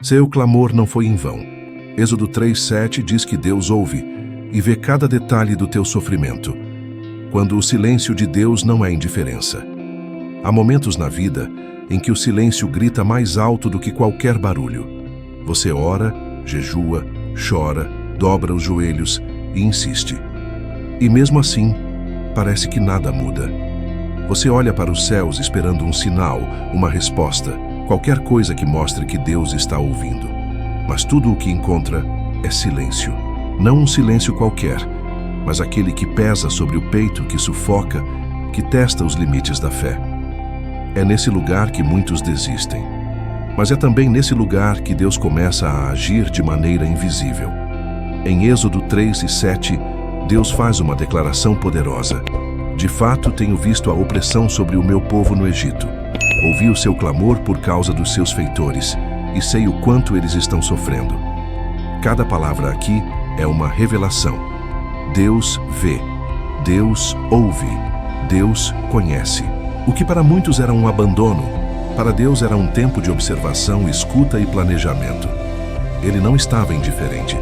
Seu clamor não foi em vão. Êxodo 3:7 diz que Deus ouve e vê cada detalhe do teu sofrimento. Quando o silêncio de Deus não é indiferença. Há momentos na vida em que o silêncio grita mais alto do que qualquer barulho. Você ora, jejua, chora, dobra os joelhos e insiste. E mesmo assim, parece que nada muda. Você olha para os céus esperando um sinal, uma resposta, qualquer coisa que mostre que Deus está ouvindo. Mas tudo o que encontra é silêncio. Não um silêncio qualquer, mas aquele que pesa sobre o peito, que sufoca, que testa os limites da fé. É nesse lugar que muitos desistem. Mas é também nesse lugar que Deus começa a agir de maneira invisível. Em Êxodo 3:7, Deus faz uma declaração poderosa. De fato, tenho visto a opressão sobre o meu povo no Egito. Ouvi o seu clamor por causa dos seus feitores, e sei o quanto eles estão sofrendo. Cada palavra aqui é uma revelação. Deus vê, Deus ouve, Deus conhece. O que para muitos era um abandono, para Deus era um tempo de observação, escuta e planejamento. Ele não estava indiferente.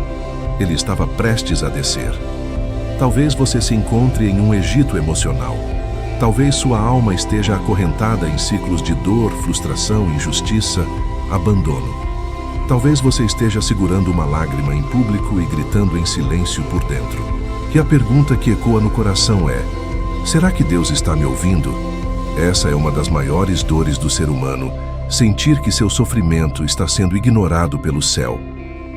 Ele estava prestes a descer. Talvez você se encontre em um Egito emocional. Talvez sua alma esteja acorrentada em ciclos de dor, frustração, injustiça, abandono. Talvez você esteja segurando uma lágrima em público e gritando em silêncio por dentro. E a pergunta que ecoa no coração é: será que Deus está me ouvindo? Essa é uma das maiores dores do ser humano, sentir que seu sofrimento está sendo ignorado pelo céu.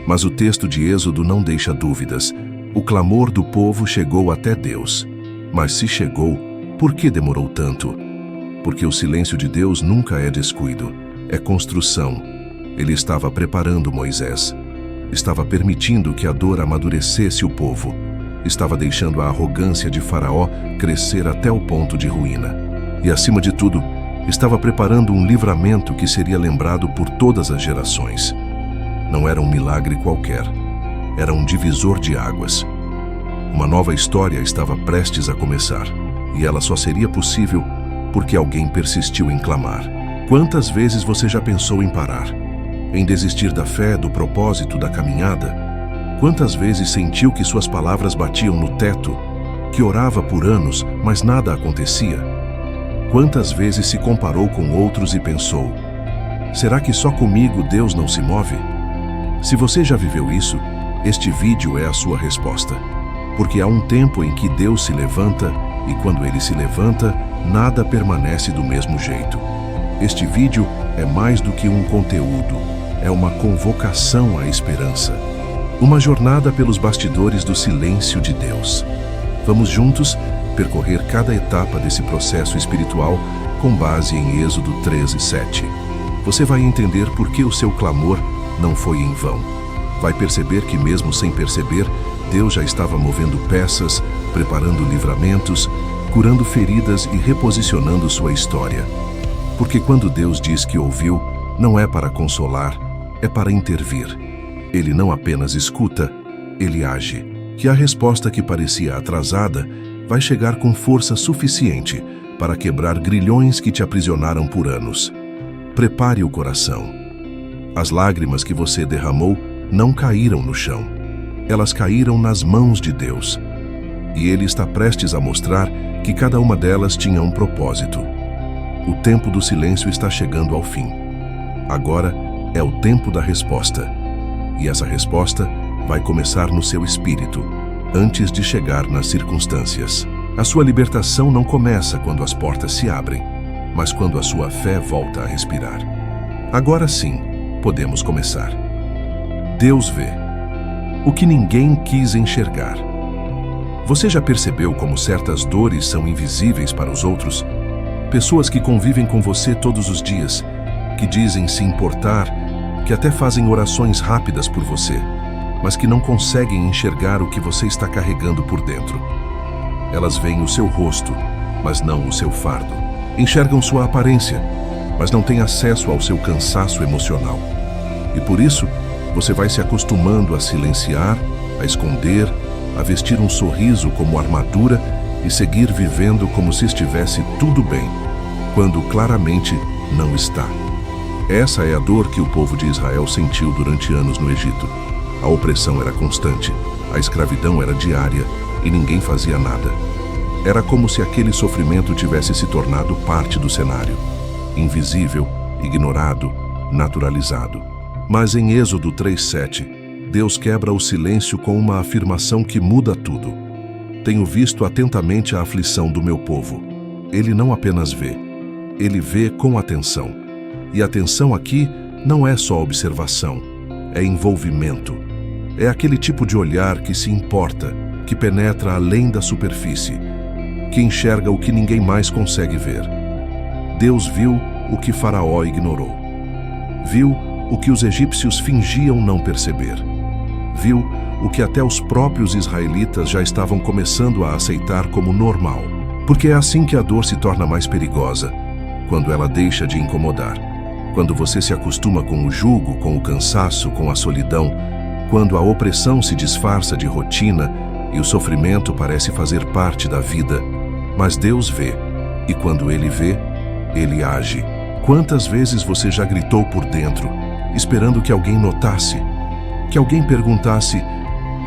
Mas o texto de Êxodo não deixa dúvidas. O clamor do povo chegou até Deus. Mas se chegou, por que demorou tanto? Porque o silêncio de Deus nunca é descuido, é construção. Ele estava preparando Moisés. Estava permitindo que a dor amadurecesse o povo. Estava deixando a arrogância de Faraó crescer até o ponto de ruína. E, acima de tudo, estava preparando um livramento que seria lembrado por todas as gerações. Não era um milagre qualquer. Era um divisor de águas. Uma nova história estava prestes a começar. E ela só seria possível porque alguém persistiu em clamar. Quantas vezes você já pensou em parar? Em desistir da fé, do propósito, da caminhada? Quantas vezes sentiu que suas palavras batiam no teto? Que orava por anos, mas nada acontecia? Quantas vezes se comparou com outros e pensou: será que só comigo Deus não se move? Se você já viveu isso, este vídeo é a sua resposta. Porque há um tempo em que Deus se levanta, e quando Ele se levanta, nada permanece do mesmo jeito. Este vídeo é mais do que um conteúdo, é uma convocação à esperança. Uma jornada pelos bastidores do silêncio de Deus. Vamos juntos percorrer cada etapa desse processo espiritual com base em Êxodo 13:7. Você vai entender por que o seu clamor não foi em vão. Vai perceber que mesmo sem perceber, Deus já estava movendo peças, preparando livramentos, curando feridas e reposicionando sua história. Porque quando Deus diz que ouviu, não é para consolar, é para intervir. Ele não apenas escuta, ele age. Que a resposta que parecia atrasada vai chegar com força suficiente para quebrar grilhões que te aprisionaram por anos. Prepare o coração. As lágrimas que você derramou não caíram no chão. Elas caíram nas mãos de Deus. E Ele está prestes a mostrar que cada uma delas tinha um propósito. O tempo do silêncio está chegando ao fim. Agora é o tempo da resposta. E essa resposta vai começar no seu espírito, antes de chegar nas circunstâncias. A sua libertação não começa quando as portas se abrem, mas quando a sua fé volta a respirar. Agora sim, podemos começar. Deus vê o que ninguém quis enxergar. Você já percebeu como certas dores são invisíveis para os outros? Pessoas que convivem com você todos os dias, que dizem se importar, que até fazem orações rápidas por você, mas que não conseguem enxergar o que você está carregando por dentro. Elas veem o seu rosto, mas não o seu fardo. Enxergam sua aparência, mas não têm acesso ao seu cansaço emocional. E por isso, você vai se acostumando a silenciar, a esconder, a vestir um sorriso como armadura e seguir vivendo como se estivesse tudo bem, quando claramente não está. Essa é a dor que o povo de Israel sentiu durante anos no Egito. A opressão era constante, a escravidão era diária e ninguém fazia nada. Era como se aquele sofrimento tivesse se tornado parte do cenário, invisível, ignorado, naturalizado. Mas em Êxodo 3:7, Deus quebra o silêncio com uma afirmação que muda tudo. Tenho visto atentamente a aflição do meu povo. Ele não apenas vê, ele vê com atenção. E atenção aqui não é só observação, é envolvimento. É aquele tipo de olhar que se importa, que penetra além da superfície, que enxerga o que ninguém mais consegue ver. Deus viu o que Faraó ignorou. Viu o que os egípcios fingiam não perceber. Viu o que até os próprios israelitas já estavam começando a aceitar como normal. Porque é assim que a dor se torna mais perigosa, quando ela deixa de incomodar. Quando você se acostuma com o jugo, com o cansaço, com a solidão, quando a opressão se disfarça de rotina e o sofrimento parece fazer parte da vida. Mas Deus vê, e quando Ele vê, Ele age. Quantas vezes você já gritou por dentro, esperando que alguém notasse? Que alguém perguntasse,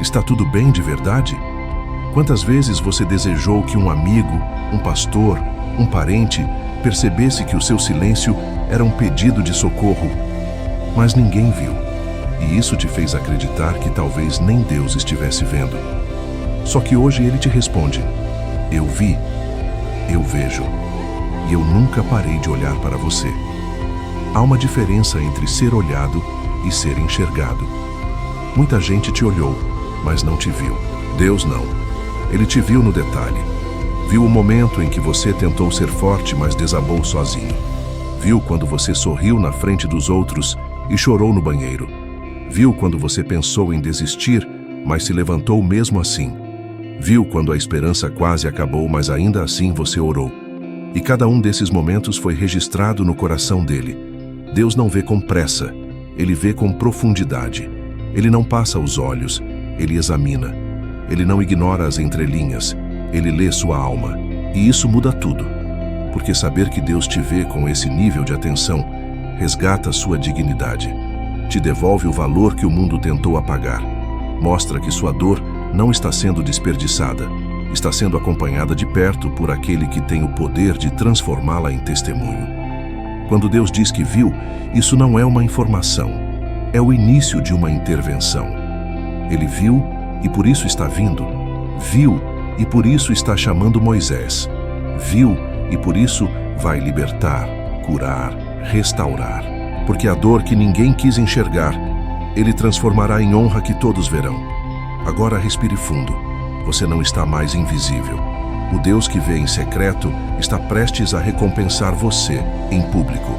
está tudo bem de verdade? Quantas vezes você desejou que um amigo, um pastor, um parente percebesse que o seu silêncio era um pedido de socorro, mas ninguém viu, e isso te fez acreditar que talvez nem Deus estivesse vendo. Só que hoje Ele te responde, eu vi, eu vejo, e eu nunca parei de olhar para você. Há uma diferença entre ser olhado e ser enxergado. Muita gente te olhou, mas não te viu. Deus não. Ele te viu no detalhe. Viu o momento em que você tentou ser forte, mas desabou sozinho. Viu quando você sorriu na frente dos outros e chorou no banheiro. Viu quando você pensou em desistir, mas se levantou mesmo assim. Viu quando a esperança quase acabou, mas ainda assim você orou. E cada um desses momentos foi registrado no coração dele. Deus não vê com pressa, Ele vê com profundidade. Ele não passa os olhos, Ele examina. Ele não ignora as entrelinhas, Ele lê sua alma. E isso muda tudo. Porque saber que Deus te vê com esse nível de atenção resgata sua dignidade. Te devolve o valor que o mundo tentou apagar. Mostra que sua dor não está sendo desperdiçada. Está sendo acompanhada de perto por aquele que tem o poder de transformá-la em testemunho. Quando Deus diz que viu, isso não é uma informação. É o início de uma intervenção. Ele viu e por isso está vindo. Viu e por isso está chamando Moisés. Viu e por isso vai libertar, curar, restaurar. Porque a dor que ninguém quis enxergar, Ele transformará em honra que todos verão. Agora respire fundo. Você não está mais invisível. O Deus que vê em secreto está prestes a recompensar você em público.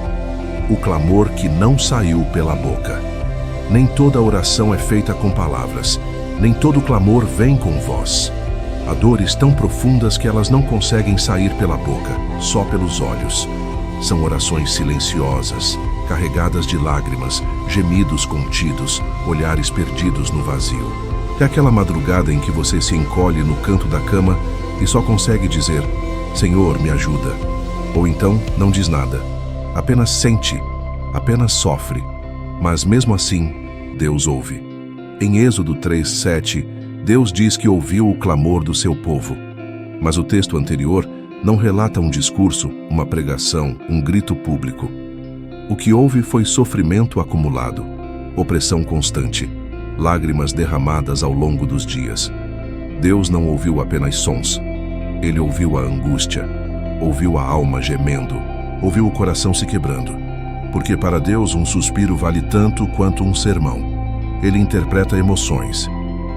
O clamor que não saiu pela boca. Nem toda oração é feita com palavras. Nem todo clamor vem com voz. Há dores tão profundas que elas não conseguem sair pela boca, só pelos olhos. São orações silenciosas, carregadas de lágrimas, gemidos contidos, olhares perdidos no vazio. É aquela madrugada em que você se encolhe no canto da cama e só consegue dizer, Senhor, me ajuda. Ou então, não diz nada. Apenas sente, apenas sofre. Mas mesmo assim, Deus ouve. Em Êxodo 3:7, Deus diz que ouviu o clamor do seu povo. Mas o texto anterior não relata um discurso, uma pregação, um grito público. O que houve foi sofrimento acumulado, opressão constante, lágrimas derramadas ao longo dos dias. Deus não ouviu apenas sons. Ele ouviu a angústia, ouviu a alma gemendo, ouviu o coração se quebrando. Porque para Deus um suspiro vale tanto quanto um sermão. Ele interpreta emoções.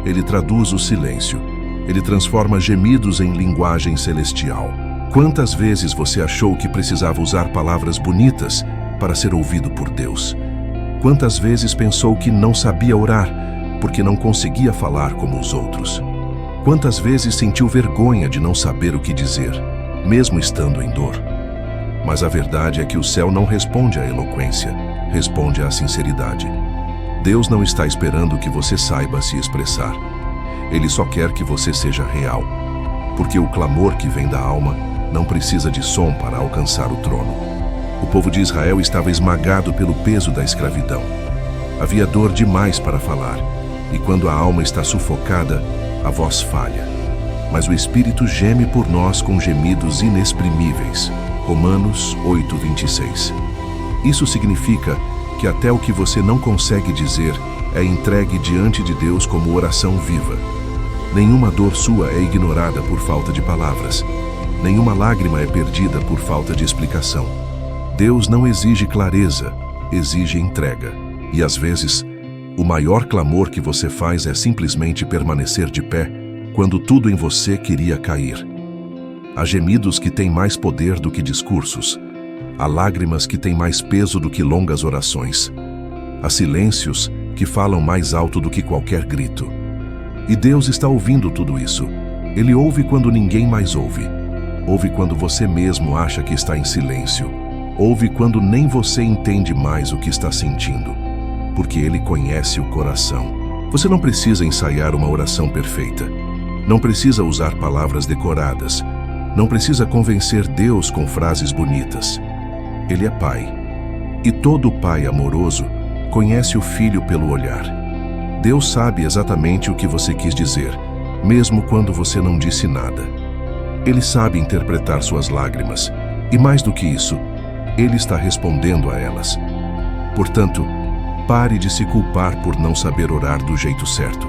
Ele traduz o silêncio. Ele transforma gemidos em linguagem celestial. Quantas vezes você achou que precisava usar palavras bonitas para ser ouvido por Deus? Quantas vezes pensou que não sabia orar porque não conseguia falar como os outros? Quantas vezes sentiu vergonha de não saber o que dizer, mesmo estando em dor? Mas a verdade é que o céu não responde à eloquência, responde à sinceridade. Deus não está esperando que você saiba se expressar. Ele só quer que você seja real. Porque o clamor que vem da alma não precisa de som para alcançar o trono. O povo de Israel estava esmagado pelo peso da escravidão. Havia dor demais para falar, e quando a alma está sufocada, a voz falha. Mas o Espírito geme por nós com gemidos inexprimíveis. Romanos 8:26. Isso significa que até o que você não consegue dizer é entregue diante de Deus como oração viva. Nenhuma dor sua é ignorada por falta de palavras. Nenhuma lágrima é perdida por falta de explicação. Deus não exige clareza, exige entrega. E às vezes, o maior clamor que você faz é simplesmente permanecer de pé quando tudo em você queria cair. Há gemidos que têm mais poder do que discursos. Há lágrimas que têm mais peso do que longas orações. Há silêncios que falam mais alto do que qualquer grito. E Deus está ouvindo tudo isso. Ele ouve quando ninguém mais ouve. Ouve quando você mesmo acha que está em silêncio. Ouve quando nem você entende mais o que está sentindo. Porque Ele conhece o coração. Você não precisa ensaiar uma oração perfeita. Não precisa usar palavras decoradas. Não precisa convencer Deus com frases bonitas. Ele é Pai. E todo pai amoroso conhece o filho pelo olhar. Deus sabe exatamente o que você quis dizer, mesmo quando você não disse nada. Ele sabe interpretar suas lágrimas. E mais do que isso, Ele está respondendo a elas. Portanto, pare de se culpar por não saber orar do jeito certo.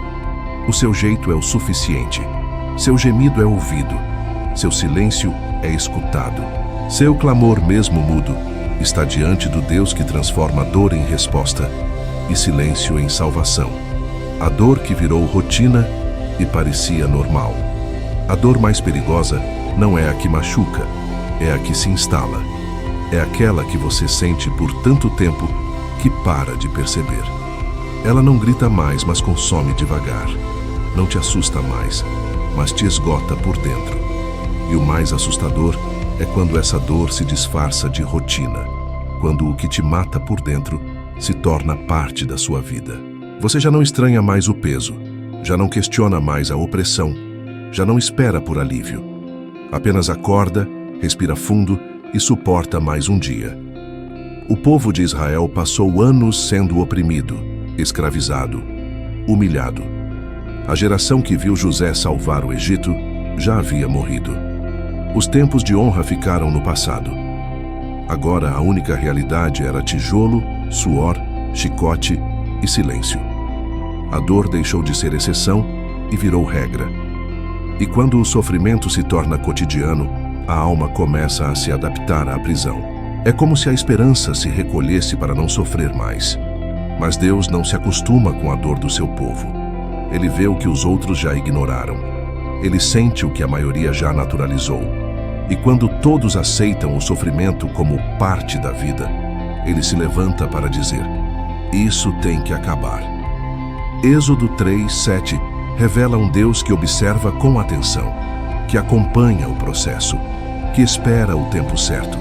O seu jeito é o suficiente. Seu gemido é ouvido. Seu silêncio é escutado. Seu clamor, mesmo mudo, está diante do Deus que transforma dor em resposta e silêncio em salvação. A dor que virou rotina e parecia normal. A dor mais perigosa não é a que machuca, é a que se instala. É aquela que você sente por tanto tempo que para de perceber. Ela não grita mais, mas consome devagar. Não te assusta mais, mas te esgota por dentro. E o mais assustador é quando essa dor se disfarça de rotina, quando o que te mata por dentro se torna parte da sua vida. Você já não estranha mais o peso, já não questiona mais a opressão, já não espera por alívio. Apenas acorda, respira fundo e suporta mais um dia. O povo de Israel passou anos sendo oprimido, escravizado, humilhado. A geração que viu José salvar o Egito já havia morrido. Os tempos de honra ficaram no passado. Agora a única realidade era tijolo, suor, chicote e silêncio. A dor deixou de ser exceção e virou regra. E quando o sofrimento se torna cotidiano, a alma começa a se adaptar à prisão. É como se a esperança se recolhesse para não sofrer mais. Mas Deus não se acostuma com a dor do seu povo. Ele vê o que os outros já ignoraram. Ele sente o que a maioria já naturalizou. E quando todos aceitam o sofrimento como parte da vida, ele se levanta para dizer: isso tem que acabar. Êxodo 3:7 revela um Deus que observa com atenção, que acompanha o processo, que espera o tempo certo.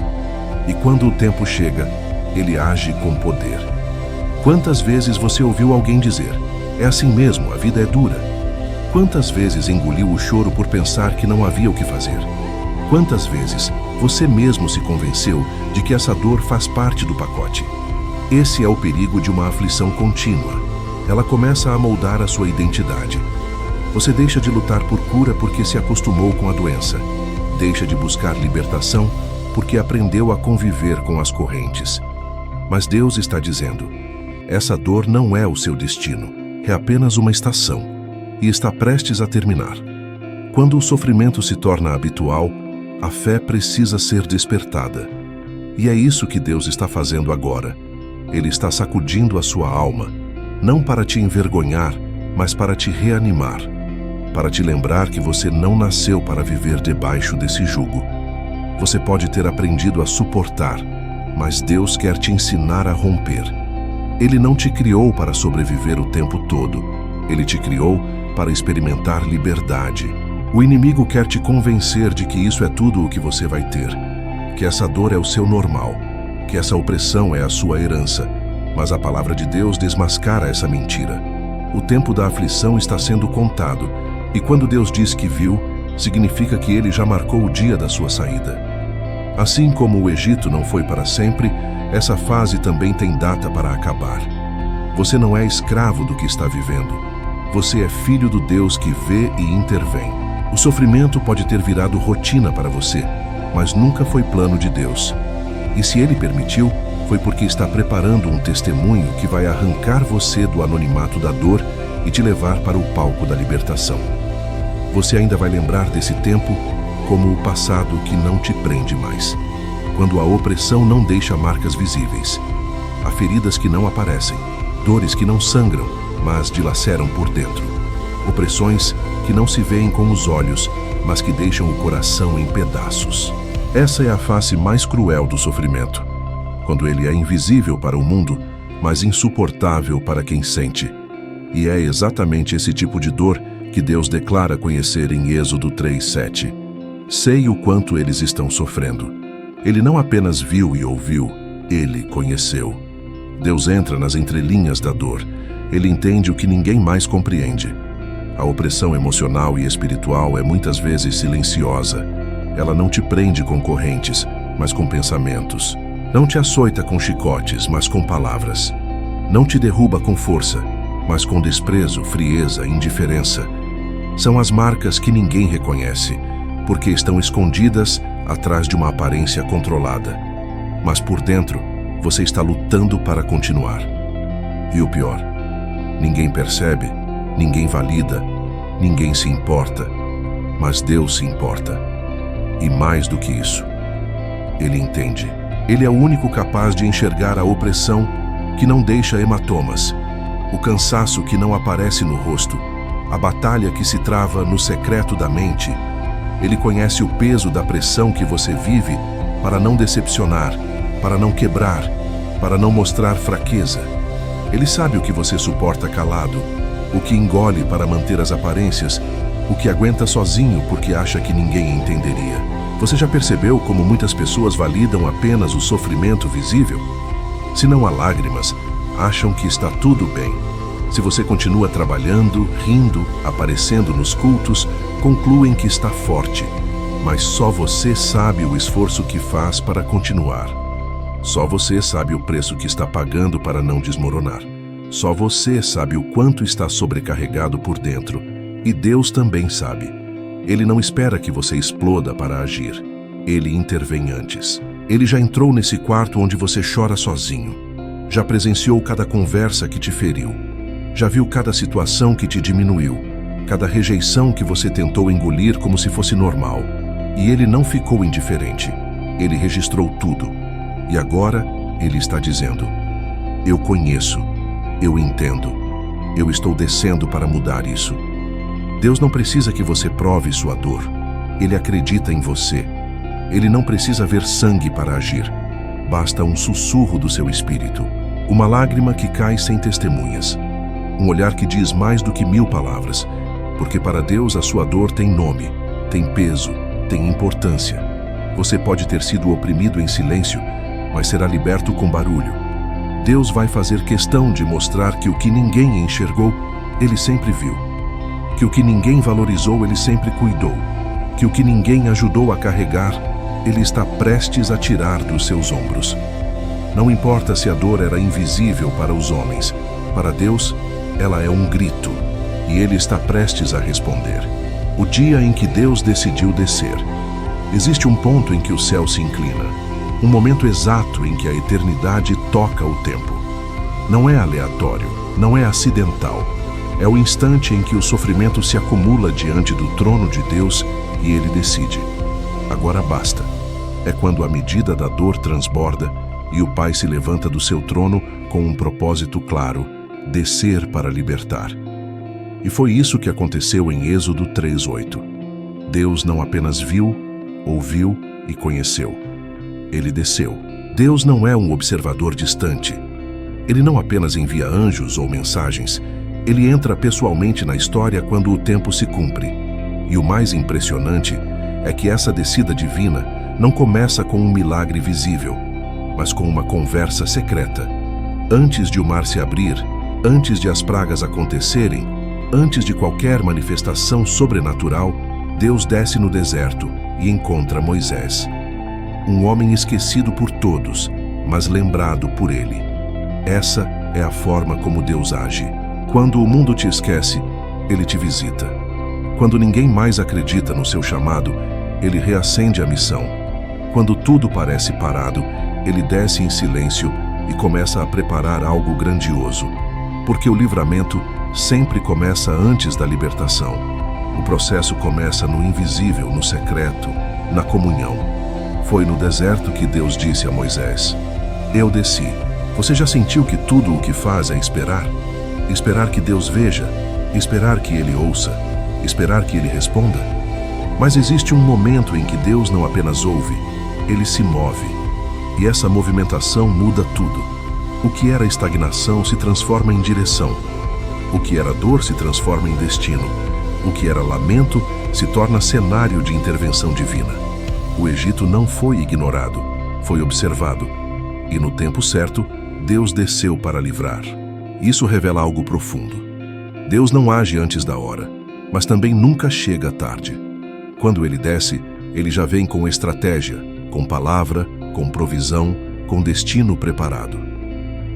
E quando o tempo chega, ele age com poder. Quantas vezes você ouviu alguém dizer: é assim mesmo, a vida é dura? Quantas vezes engoliu o choro por pensar que não havia o que fazer? Quantas vezes você mesmo se convenceu de que essa dor faz parte do pacote? Esse é o perigo de uma aflição contínua. Ela começa a moldar a sua identidade. Você deixa de lutar por cura porque se acostumou com a doença. Deixa de buscar libertação porque aprendeu a conviver com as correntes. Mas Deus está dizendo: essa dor não é o seu destino, é apenas uma estação, e está prestes a terminar. Quando o sofrimento se torna habitual, a fé precisa ser despertada. E é isso que Deus está fazendo agora. Ele está sacudindo a sua alma, não para te envergonhar, mas para te reanimar, para te lembrar que você não nasceu para viver debaixo desse jugo. Você pode ter aprendido a suportar, mas Deus quer te ensinar a romper. Ele não te criou para sobreviver o tempo todo. Ele te criou para experimentar liberdade. O inimigo quer te convencer de que isso é tudo o que você vai ter, que essa dor é o seu normal, que essa opressão é a sua herança. Mas a palavra de Deus desmascara essa mentira. O tempo da aflição está sendo contado, e quando Deus diz que viu, significa que Ele já marcou o dia da sua saída. Assim como o Egito não foi para sempre, essa fase também tem data para acabar. Você não é escravo do que está vivendo. Você é filho do Deus que vê e intervém. O sofrimento pode ter virado rotina para você, mas nunca foi plano de Deus. E se Ele permitiu, foi porque está preparando um testemunho que vai arrancar você do anonimato da dor e te levar para o palco da libertação. Você ainda vai lembrar desse tempo como o passado que não te prende mais. Quando a opressão não deixa marcas visíveis. Há feridas que não aparecem, dores que não sangram, mas dilaceram por dentro. Opressões que não se veem com os olhos, mas que deixam o coração em pedaços. Essa é a face mais cruel do sofrimento. Quando ele é invisível para o mundo, mas insuportável para quem sente. E é exatamente esse tipo de dor que Deus declara conhecer em Êxodo 3:7. Sei o quanto eles estão sofrendo. Ele não apenas viu e ouviu, ele conheceu. Deus entra nas entrelinhas da dor. Ele entende o que ninguém mais compreende. A opressão emocional e espiritual é muitas vezes silenciosa. Ela não te prende com correntes, mas com pensamentos. Não te açoita com chicotes, mas com palavras. Não te derruba com força, mas com desprezo, frieza, indiferença. São as marcas que ninguém reconhece, porque estão escondidas atrás de uma aparência controlada. Mas por dentro, você está lutando para continuar. E o pior, ninguém percebe, ninguém valida, ninguém se importa, mas Deus se importa. E mais do que isso, Ele entende. Ele é o único capaz de enxergar a opressão que não deixa hematomas, o cansaço que não aparece no rosto, a batalha que se trava no secreto da mente. Ele conhece o peso da pressão que você vive para não decepcionar, para não quebrar, para não mostrar fraqueza. Ele sabe o que você suporta calado, o que engole para manter as aparências, o que aguenta sozinho porque acha que ninguém entenderia. Você já percebeu como muitas pessoas validam apenas o sofrimento visível? Se não há lágrimas, acham que está tudo bem. Se você continua trabalhando, rindo, aparecendo nos cultos, concluem que está forte. Mas só você sabe o esforço que faz para continuar. Só você sabe o preço que está pagando para não desmoronar. Só você sabe o quanto está sobrecarregado por dentro. E Deus também sabe. Ele não espera que você exploda para agir. Ele intervém antes. Ele já entrou nesse quarto onde você chora sozinho. Já presenciou cada conversa que te feriu. Já viu cada situação que te diminuiu. Cada rejeição que você tentou engolir como se fosse normal. E ele não ficou indiferente. Ele registrou tudo. E agora, ele está dizendo: eu conheço, eu entendo, eu estou descendo para mudar isso. Deus não precisa que você prove sua dor. Ele acredita em você. Ele não precisa ver sangue para agir. Basta um sussurro do seu espírito. Uma lágrima que cai sem testemunhas. Um olhar que diz mais do que 1000 palavras. Porque para Deus a sua dor tem nome, tem peso, tem importância. Você pode ter sido oprimido em silêncio, mas será liberto com barulho. Deus vai fazer questão de mostrar que o que ninguém enxergou, Ele sempre viu. Que o que ninguém valorizou, Ele sempre cuidou. Que o que ninguém ajudou a carregar, Ele está prestes a tirar dos seus ombros. Não importa se a dor era invisível para os homens. Para Deus, ela é um grito. E Ele está prestes a responder. O dia em que Deus decidiu descer. Existe um ponto em que o céu se inclina. Um momento exato em que a eternidade toca o tempo. Não é aleatório, não é acidental. É o instante em que o sofrimento se acumula diante do trono de Deus e Ele decide. Agora basta. É quando a medida da dor transborda e o Pai se levanta do seu trono com um propósito claro: descer para libertar. E foi isso que aconteceu em Êxodo 3:8. Deus não apenas viu, ouviu e conheceu. Ele desceu. Deus não é um observador distante. Ele não apenas envia anjos ou mensagens. Ele entra pessoalmente na história quando o tempo se cumpre. E o mais impressionante é que essa descida divina não começa com um milagre visível, mas com uma conversa secreta. Antes de o mar se abrir, antes de as pragas acontecerem, antes de qualquer manifestação sobrenatural, Deus desce no deserto e encontra Moisés. um homem esquecido por todos, mas lembrado por Ele. Essa é a forma como Deus age. Quando o mundo te esquece, Ele te visita. Quando ninguém mais acredita no seu chamado, Ele reacende a missão. Quando tudo parece parado, Ele desce em silêncio e começa a preparar algo grandioso. Porque o livramento sempre começa antes da libertação. O processo começa no invisível, no secreto, na comunhão. Foi no deserto que Deus disse a Moisés: Eu desci. Você já sentiu que tudo o que faz é esperar? Esperar que Deus veja, esperar que Ele ouça, esperar que Ele responda? Mas existe um momento em que Deus não apenas ouve, Ele se move. E essa movimentação muda tudo. O que era estagnação se transforma em direção. O que era dor se transforma em destino. O que era lamento se torna cenário de intervenção divina. O Egito não foi ignorado, foi observado. E no tempo certo, Deus desceu para livrar. Isso revela algo profundo. Deus não age antes da hora, mas também nunca chega tarde. Quando Ele desce, Ele já vem com estratégia, com palavra, com provisão, com destino preparado.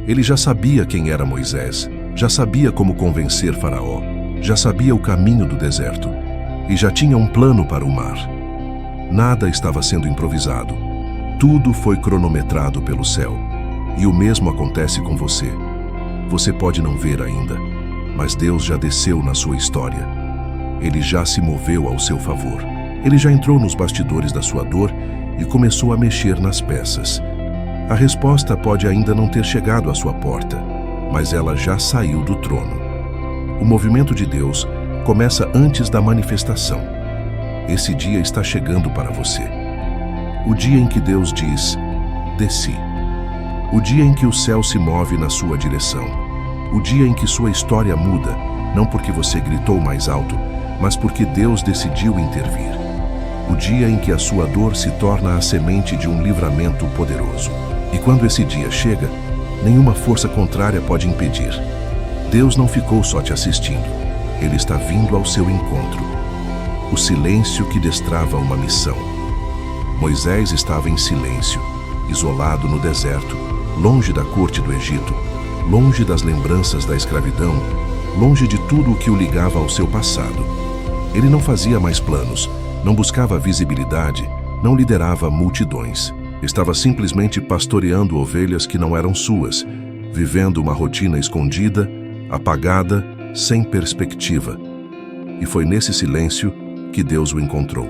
Ele já sabia quem era Moisés, já sabia como convencer Faraó, já sabia o caminho do deserto e já tinha um plano para o mar. Nada estava sendo improvisado. Tudo foi cronometrado pelo céu. E o mesmo acontece com você. Você pode não ver ainda, mas Deus já desceu na sua história. Ele já se moveu ao seu favor. Ele já entrou nos bastidores da sua dor e começou a mexer nas peças. A resposta pode ainda não ter chegado à sua porta, mas ela já saiu do trono. O movimento de Deus começa antes da manifestação. Esse dia está chegando para você. O dia em que Deus diz: desci. O dia em que o céu se move na sua direção. O dia em que sua história muda, não porque você gritou mais alto, mas porque Deus decidiu intervir. O dia em que a sua dor se torna a semente de um livramento poderoso. E quando esse dia chega, nenhuma força contrária pode impedir. Deus não ficou só te assistindo. Ele está vindo ao seu encontro. O silêncio que destrava uma missão. Moisés estava em silêncio, isolado no deserto, longe da corte do Egito, longe das lembranças da escravidão, longe de tudo o que o ligava ao seu passado. Ele não fazia mais planos, não buscava visibilidade, não liderava multidões. Estava simplesmente pastoreando ovelhas que não eram suas, vivendo uma rotina escondida, apagada, sem perspectiva. E foi nesse silêncio que Deus o encontrou.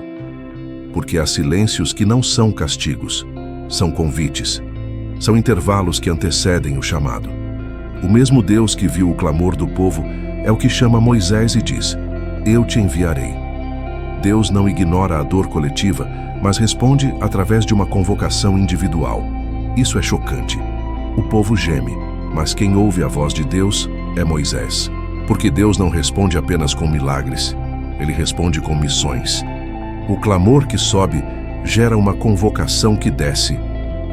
Porque há silêncios que não são castigos, são convites. São intervalos que antecedem o chamado. O mesmo Deus que viu o clamor do povo é o que chama Moisés e diz: Eu te enviarei. Deus não ignora a dor coletiva, mas responde através de uma convocação individual. Isso é chocante. O povo geme, mas quem ouve a voz de Deus é Moisés. Porque Deus não responde apenas com milagres, Ele responde com missões. O clamor que sobe gera uma convocação que desce.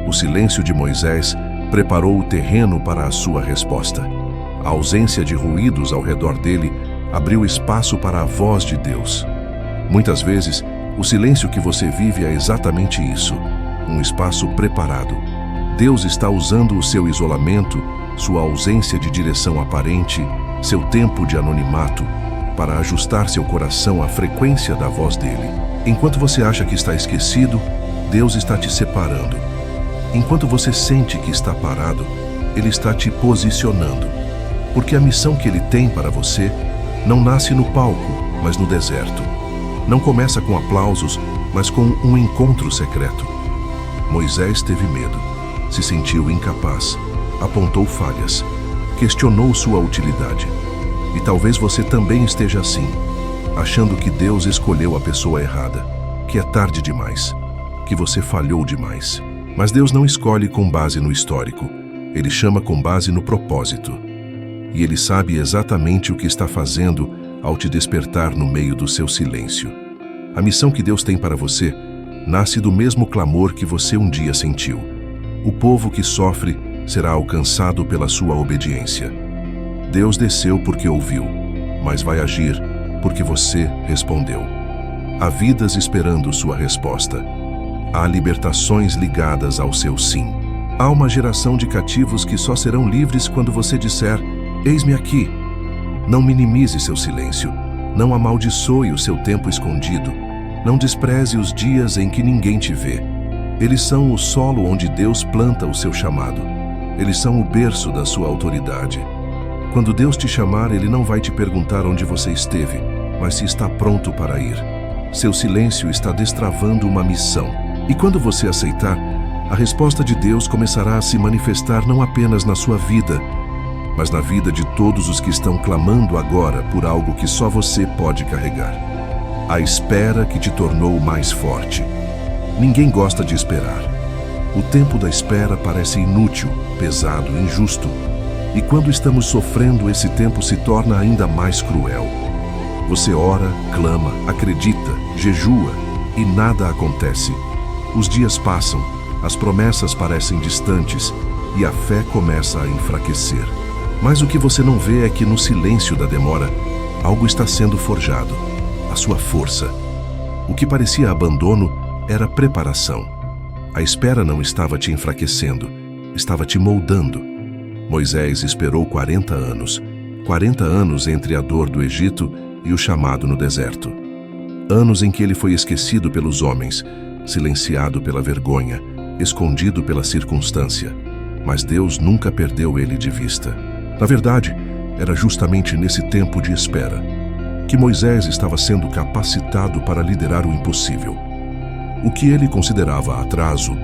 O silêncio de Moisés preparou o terreno para a sua resposta. A ausência de ruídos ao redor dele abriu espaço para a voz de Deus. Muitas vezes, o silêncio que você vive é exatamente isso, um espaço preparado. Deus está usando o seu isolamento, sua ausência de direção aparente, seu tempo de anonimato, para ajustar seu coração à frequência da voz dele. Enquanto você acha que está esquecido, Deus está te separando. Enquanto você sente que está parado, Ele está te posicionando. Porque a missão que Ele tem para você não nasce no palco, mas no deserto. Não começa com aplausos, mas com um encontro secreto. Moisés teve medo, se sentiu incapaz, apontou falhas, questionou sua utilidade. E talvez você também esteja assim, achando que Deus escolheu a pessoa errada, que é tarde demais, que você falhou demais. Mas Deus não escolhe com base no histórico, Ele chama com base no propósito. E Ele sabe exatamente o que está fazendo ao te despertar no meio do seu silêncio. A missão que Deus tem para você nasce do mesmo clamor que você um dia sentiu. O povo que sofre será alcançado pela sua obediência. Deus desceu porque ouviu, mas vai agir porque você respondeu. Há vidas esperando sua resposta. Há libertações ligadas ao seu sim. Há uma geração de cativos que só serão livres quando você disser: eis-me aqui. Não minimize seu silêncio. Não amaldiçoe o seu tempo escondido. Não despreze os dias em que ninguém te vê. Eles são o solo onde Deus planta o seu chamado. Eles são o berço da sua autoridade. Quando Deus te chamar, Ele não vai te perguntar onde você esteve, mas se está pronto para ir. Seu silêncio está destravando uma missão. E quando você aceitar, a resposta de Deus começará a se manifestar não apenas na sua vida, mas na vida de todos os que estão clamando agora por algo que só você pode carregar. A espera que te tornou mais forte. Ninguém gosta de esperar. O tempo da espera parece inútil, pesado, injusto. E quando estamos sofrendo, esse tempo se torna ainda mais cruel. Você ora, clama, acredita, jejua e nada acontece. Os dias passam, as promessas parecem distantes e a fé começa a enfraquecer. Mas o que você não vê é que no silêncio da demora, algo está sendo forjado. A sua força. O que parecia abandono era preparação. A espera não estava te enfraquecendo, estava te moldando. Moisés esperou 40 anos. 40 anos entre a dor do Egito e o chamado no deserto. Anos em que ele foi esquecido pelos homens, silenciado pela vergonha, escondido pela circunstância. Mas Deus nunca perdeu ele de vista. Na verdade, era justamente nesse tempo de espera que Moisés estava sendo capacitado para liderar o impossível. O que ele considerava atraso,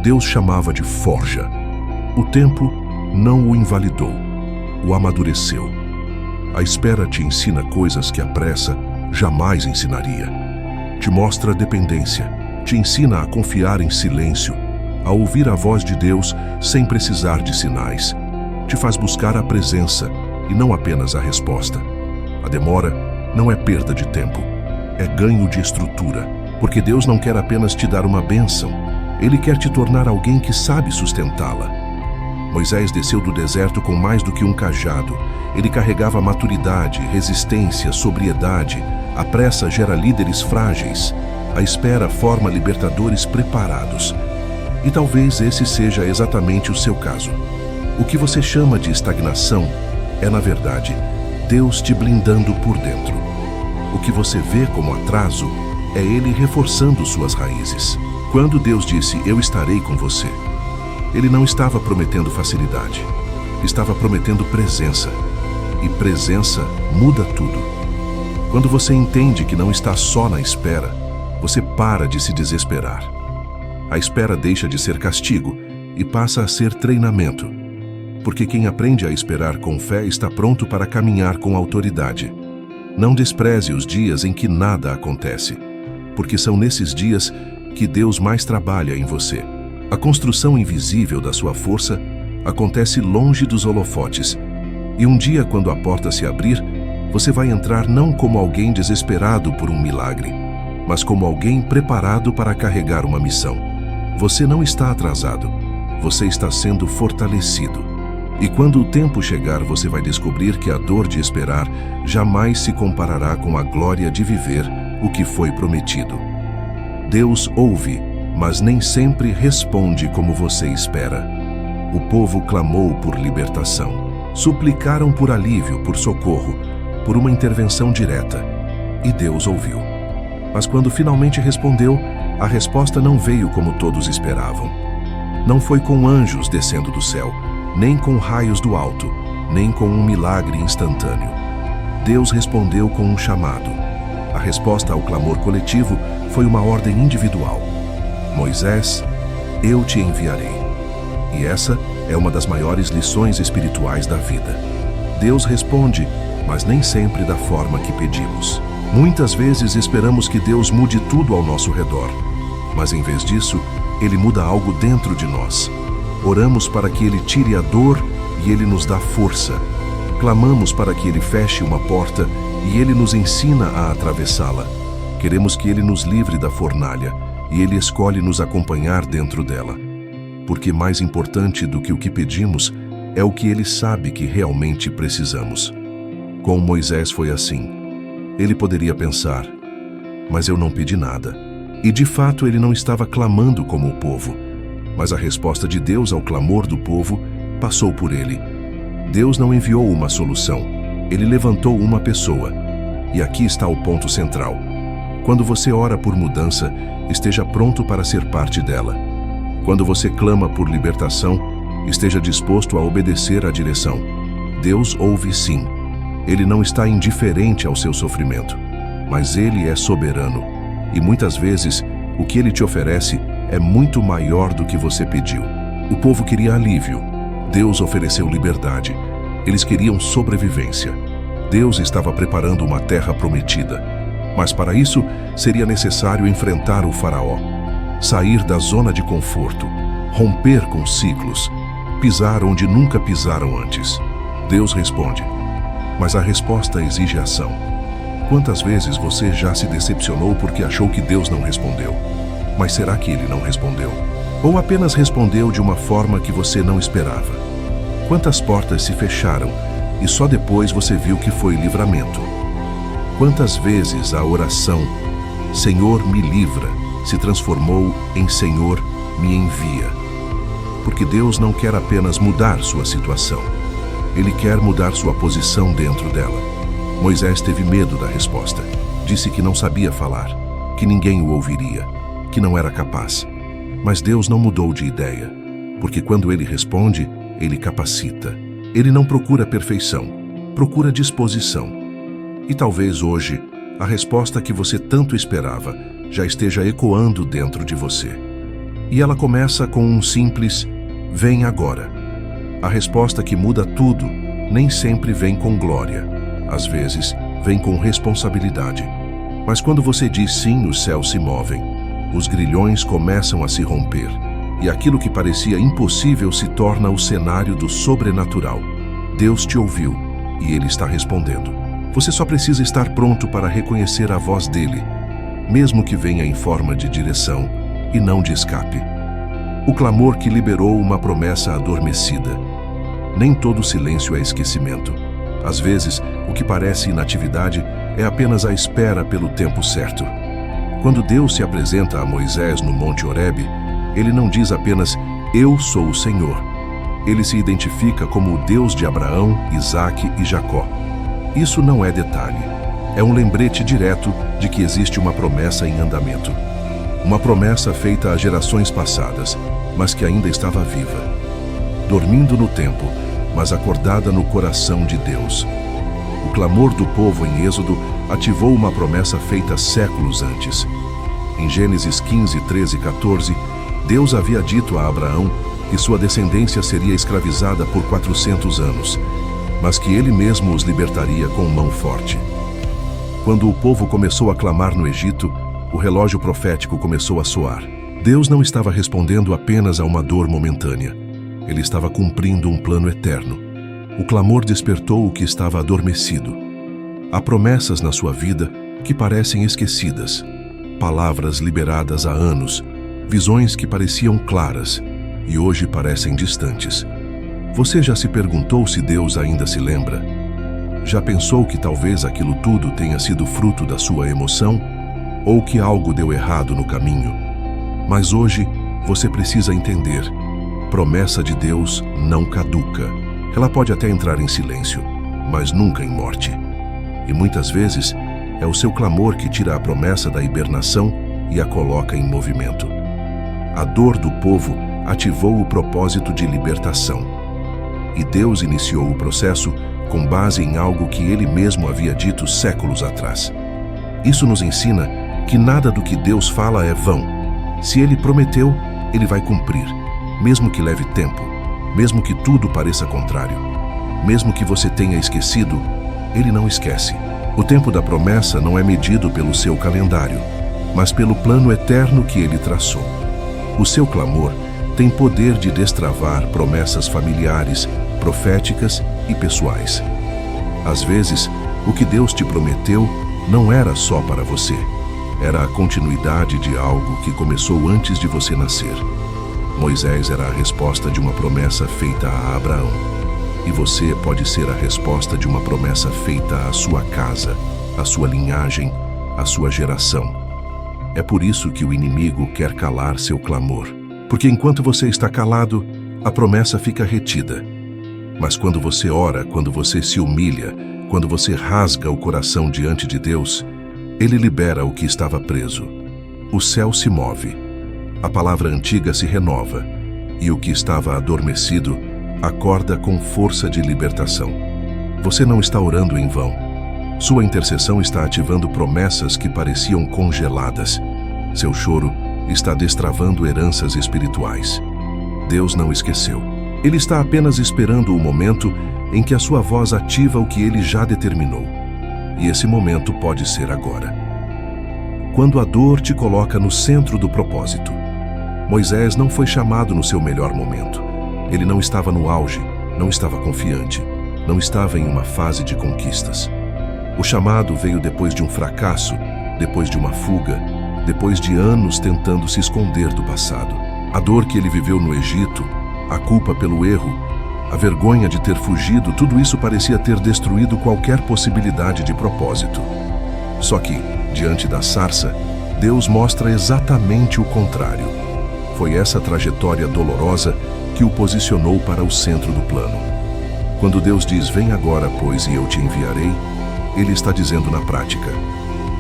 Deus chamava de forja. O tempo não o invalidou, o amadureceu. A espera te ensina coisas que a pressa jamais ensinaria. Te mostra dependência, te ensina a confiar em silêncio, a ouvir a voz de Deus sem precisar de sinais. Te faz buscar a presença e não apenas a resposta. A demora não é perda de tempo, é ganho de estrutura, porque Deus não quer apenas te dar uma bênção, Ele quer te tornar alguém que sabe sustentá-la. Moisés desceu do deserto com mais do que um cajado. Ele carregava maturidade, resistência, sobriedade. A pressa gera líderes frágeis. A espera forma libertadores preparados. E talvez esse seja exatamente o seu caso. O que você chama de estagnação é, na verdade, Deus te blindando por dentro. O que você vê como atraso é Ele reforçando suas raízes. Quando Deus disse: "Eu estarei com você", Ele não estava prometendo facilidade. Estava prometendo presença. E presença muda tudo. Quando você entende que não está só na espera, você para de se desesperar. A espera deixa de ser castigo e passa a ser treinamento. Porque quem aprende a esperar com fé está pronto para caminhar com autoridade. Não despreze os dias em que nada acontece, porque são nesses dias que Deus mais trabalha em você. A construção invisível da sua força acontece longe dos holofotes. E um dia, quando a porta se abrir, você vai entrar não como alguém desesperado por um milagre, mas como alguém preparado para carregar uma missão. Você não está atrasado, você está sendo fortalecido. E quando o tempo chegar, você vai descobrir que a dor de esperar jamais se comparará com a glória de viver o que foi prometido. Deus ouve, mas nem sempre responde como você espera. O povo clamou por libertação. Suplicaram por alívio, por socorro, por uma intervenção direta. E Deus ouviu. Mas quando finalmente respondeu, a resposta não veio como todos esperavam. Não foi com anjos descendo do céu, nem com raios do alto, nem com um milagre instantâneo. Deus respondeu com um chamado. A resposta ao clamor coletivo foi uma ordem individual. Moisés, eu te enviarei. E essa é uma das maiores lições espirituais da vida. Deus responde, mas nem sempre da forma que pedimos. Muitas vezes esperamos que Deus mude tudo ao nosso redor, mas em vez disso, Ele muda algo dentro de nós. Oramos para que Ele tire a dor e Ele nos dá força. Clamamos para que Ele feche uma porta e Ele nos ensina a atravessá-la. Queremos que Ele nos livre da fornalha e Ele escolhe nos acompanhar dentro dela. Porque mais importante do que o que pedimos é o que Ele sabe que realmente precisamos. Com Moisés foi assim. Ele poderia pensar, mas eu não pedi nada. E de fato ele não estava clamando como o povo, mas a resposta de Deus ao clamor do povo passou por ele. Deus não enviou uma solução, ele levantou uma pessoa. E aqui está o ponto central. Quando você ora por mudança, esteja pronto para ser parte dela. Quando você clama por libertação, esteja disposto a obedecer à direção. Deus ouve sim. Ele não está indiferente ao seu sofrimento, mas ele é soberano. E muitas vezes, o que ele te oferece é muito maior do que você pediu. O povo queria alívio. Deus ofereceu liberdade. Eles queriam sobrevivência. Deus estava preparando uma terra prometida. Mas para isso, seria necessário enfrentar o faraó, sair da zona de conforto, romper com ciclos, pisar onde nunca pisaram antes. Deus responde, mas a resposta exige ação. Quantas vezes você já se decepcionou porque achou que Deus não respondeu? Mas será que ele não respondeu? Ou apenas respondeu de uma forma que você não esperava? Quantas portas se fecharam e só depois você viu que foi livramento? Quantas vezes a oração, Senhor, me livra, se transformou em Senhor, me envia? Porque Deus não quer apenas mudar sua situação. Ele quer mudar sua posição dentro dela. Moisés teve medo da resposta. Disse que não sabia falar, que ninguém o ouviria, que não era capaz. Mas Deus não mudou de ideia, porque quando ele responde, ele capacita. Ele não procura perfeição, procura disposição. E talvez hoje, a resposta que você tanto esperava já esteja ecoando dentro de você. E ela começa com um simples "vem agora". A resposta que muda tudo nem sempre vem com glória. Às vezes, vem com responsabilidade. Mas quando você diz sim, os céus se movem. Os grilhões começam a se romper. E aquilo que parecia impossível se torna o cenário do sobrenatural. Deus te ouviu e ele está respondendo. Você só precisa estar pronto para reconhecer a voz dele, mesmo que venha em forma de direção e não de escape. O clamor que liberou uma promessa adormecida. Nem todo silêncio é esquecimento. Às vezes, o que parece inatividade é apenas a espera pelo tempo certo. Quando Deus se apresenta a Moisés no Monte Horebe, ele não diz apenas, "Eu sou o Senhor". Ele se identifica como o Deus de Abraão, Isaque e Jacó. Isso não é detalhe. É um lembrete direto de que existe uma promessa em andamento. Uma promessa feita a gerações passadas, mas que ainda estava viva. Dormindo no tempo, mas acordada no coração de Deus. O clamor do povo em Êxodo ativou uma promessa feita séculos antes. Em Gênesis 15, 13 e 14, Deus havia dito a Abraão que sua descendência seria escravizada por 400 anos, mas que ele mesmo os libertaria com mão forte. Quando o povo começou a clamar no Egito, o relógio profético começou a soar. Deus não estava respondendo apenas a uma dor momentânea. Ele estava cumprindo um plano eterno. O clamor despertou o que estava adormecido. Há promessas na sua vida que parecem esquecidas, palavras liberadas há anos, visões que pareciam claras e hoje parecem distantes. Você já se perguntou se Deus ainda se lembra? Já pensou que talvez aquilo tudo tenha sido fruto da sua emoção? Ou que algo deu errado no caminho? Mas hoje, você precisa entender. Promessa de Deus não caduca. Ela pode até entrar em silêncio, mas nunca em morte. E muitas vezes, é o seu clamor que tira a promessa da hibernação e a coloca em movimento. A dor do povo ativou o propósito de libertação. E Deus iniciou o processo com base em algo que ele mesmo havia dito séculos atrás. Isso nos ensina que nada do que Deus fala é vão. Se ele prometeu, ele vai cumprir, mesmo que leve tempo, mesmo que tudo pareça contrário. Mesmo que você tenha esquecido, ele não esquece. O tempo da promessa não é medido pelo seu calendário, mas pelo plano eterno que ele traçou. O seu clamor tem poder de destravar promessas familiares, proféticas e pessoais. Às vezes, o que Deus te prometeu não era só para você. Era a continuidade de algo que começou antes de você nascer. Moisés era a resposta de uma promessa feita a Abraão. E você pode ser a resposta de uma promessa feita à sua casa, à sua linhagem, à sua geração. É por isso que o inimigo quer calar seu clamor. Porque enquanto você está calado, a promessa fica retida. Mas quando você ora, quando você se humilha, quando você rasga o coração diante de Deus, Ele libera o que estava preso. O céu se move, a palavra antiga se renova, e o que estava adormecido acorda com força de libertação. Você não está orando em vão. Sua intercessão está ativando promessas que pareciam congeladas. Seu choro está destravando heranças espirituais. Deus não esqueceu. Ele está apenas esperando o momento em que a sua voz ativa o que Ele já determinou. E esse momento pode ser agora. Quando a dor te coloca no centro do propósito. Moisés não foi chamado no seu melhor momento. Ele não estava no auge, não estava confiante, não estava em uma fase de conquistas. O chamado veio depois de um fracasso, depois de uma fuga, depois de anos tentando se esconder do passado. A dor que ele viveu no Egito, a culpa pelo erro, a vergonha de ter fugido, tudo isso parecia ter destruído qualquer possibilidade de propósito. Só que, diante da sarça, Deus mostra exatamente o contrário. Foi essa trajetória dolorosa que o posicionou para o centro do plano. Quando Deus diz, vem agora, pois, e eu te enviarei, Ele está dizendo na prática,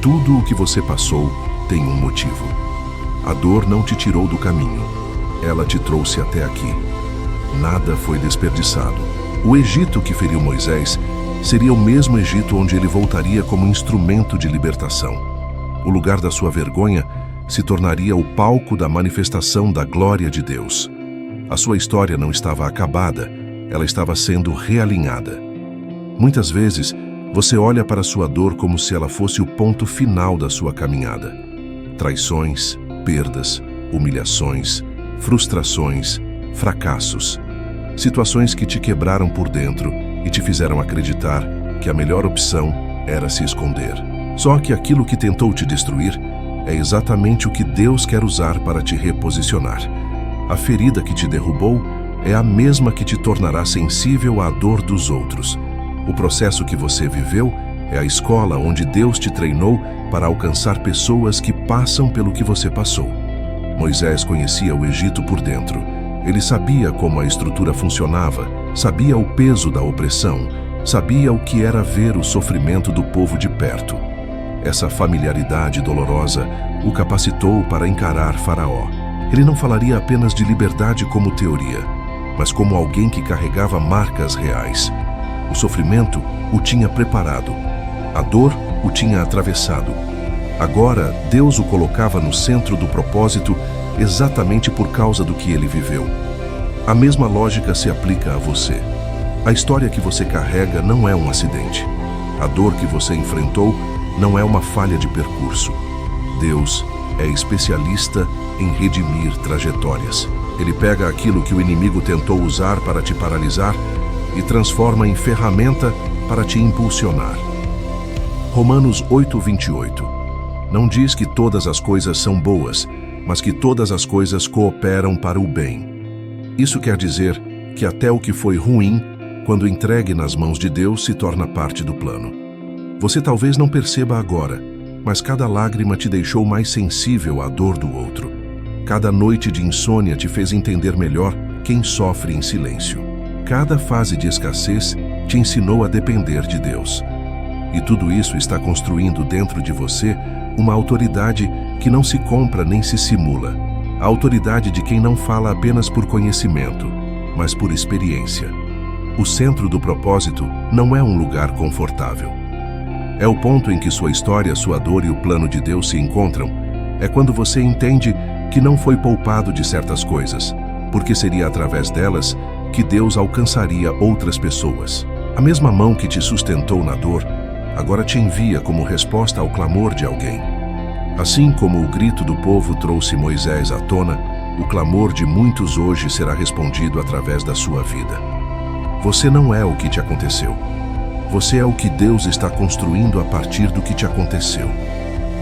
tudo o que você passou tem um motivo. A dor não te tirou do caminho, ela te trouxe até aqui. Nada foi desperdiçado. O Egito que feriu Moisés seria o mesmo Egito onde ele voltaria como instrumento de libertação. O lugar da sua vergonha se tornaria o palco da manifestação da glória de Deus. A sua história não estava acabada, ela estava sendo realinhada. Muitas vezes, você olha para sua dor como se ela fosse o ponto final da sua caminhada. Traições, perdas, humilhações, frustrações, fracassos. Situações que te quebraram por dentro e te fizeram acreditar que a melhor opção era se esconder. Só que aquilo que tentou te destruir é exatamente o que Deus quer usar para te reposicionar. A ferida que te derrubou é a mesma que te tornará sensível à dor dos outros. O processo que você viveu é a escola onde Deus te treinou para alcançar pessoas que passam pelo que você passou. Moisés conhecia o Egito por dentro. Ele sabia como a estrutura funcionava, sabia o peso da opressão, sabia o que era ver o sofrimento do povo de perto. Essa familiaridade dolorosa o capacitou para encarar Faraó. Ele não falaria apenas de liberdade como teoria, mas como alguém que carregava marcas reais. O sofrimento o tinha preparado, a dor o tinha atravessado. Agora, Deus o colocava no centro do propósito exatamente por causa do que ele viveu. A mesma lógica se aplica a você. A história que você carrega não é um acidente. A dor que você enfrentou não é uma falha de percurso. Deus é especialista em redimir trajetórias. Ele pega aquilo que o inimigo tentou usar para te paralisar e transforma em ferramenta para te impulsionar. Romanos 8:28. Não diz que todas as coisas são boas, mas que todas as coisas cooperam para o bem. Isso quer dizer que até o que foi ruim, quando entregue nas mãos de Deus, se torna parte do plano. Você talvez não perceba agora, mas cada lágrima te deixou mais sensível à dor do outro. Cada noite de insônia te fez entender melhor quem sofre em silêncio. Cada fase de escassez te ensinou a depender de Deus. E tudo isso está construindo dentro de você uma autoridade que não se compra nem se simula. A autoridade de quem não fala apenas por conhecimento, mas por experiência. O centro do propósito não é um lugar confortável. É o ponto em que sua história, sua dor e o plano de Deus se encontram. É quando você entende que não foi poupado de certas coisas, porque seria através delas que Deus alcançaria outras pessoas. A mesma mão que te sustentou na dor, agora te envia como resposta ao clamor de alguém. Assim como o grito do povo trouxe Moisés à tona, o clamor de muitos hoje será respondido através da sua vida. Você não é o que te aconteceu. Você é o que Deus está construindo a partir do que te aconteceu.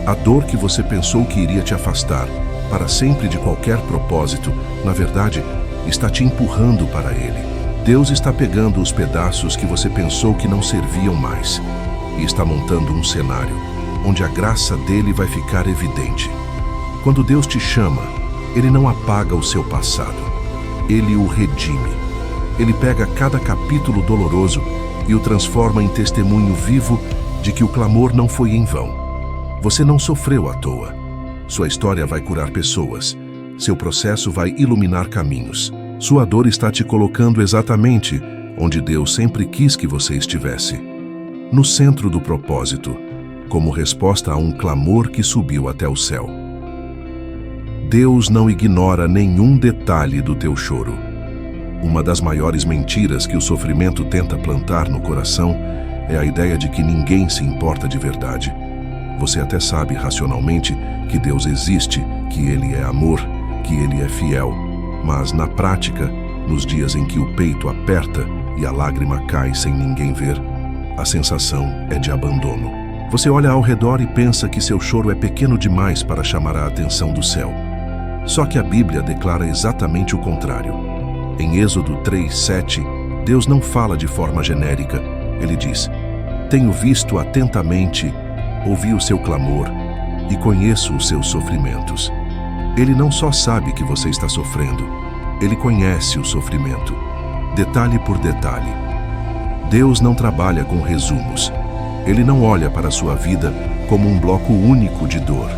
A dor que você pensou que iria te afastar para sempre de qualquer propósito, na verdade, está te empurrando para Ele. Deus está pegando os pedaços que você pensou que não serviam mais e está montando um cenário onde a graça dele vai ficar evidente. Quando Deus te chama, Ele não apaga o seu passado. Ele o redime. Ele pega cada capítulo doloroso e o transforma em testemunho vivo de que o clamor não foi em vão. Você não sofreu à toa. Sua história vai curar pessoas. Seu processo vai iluminar caminhos. Sua dor está te colocando exatamente onde Deus sempre quis que você estivesse. No centro do propósito, como resposta a um clamor que subiu até o céu. Deus não ignora nenhum detalhe do teu choro. Uma das maiores mentiras que o sofrimento tenta plantar no coração é a ideia de que ninguém se importa de verdade. Você até sabe racionalmente que Deus existe, que Ele é amor, que Ele é fiel, mas na prática, nos dias em que o peito aperta e a lágrima cai sem ninguém ver, a sensação é de abandono. Você olha ao redor e pensa que seu choro é pequeno demais para chamar a atenção do céu. Só que a Bíblia declara exatamente o contrário. Em Êxodo 3:7, Deus não fala de forma genérica. Ele diz: "Tenho visto atentamente, ouvi o seu clamor e conheço os seus sofrimentos." Ele não só sabe que você está sofrendo, Ele conhece o sofrimento, detalhe por detalhe. Deus não trabalha com resumos. Ele não olha para a sua vida como um bloco único de dor.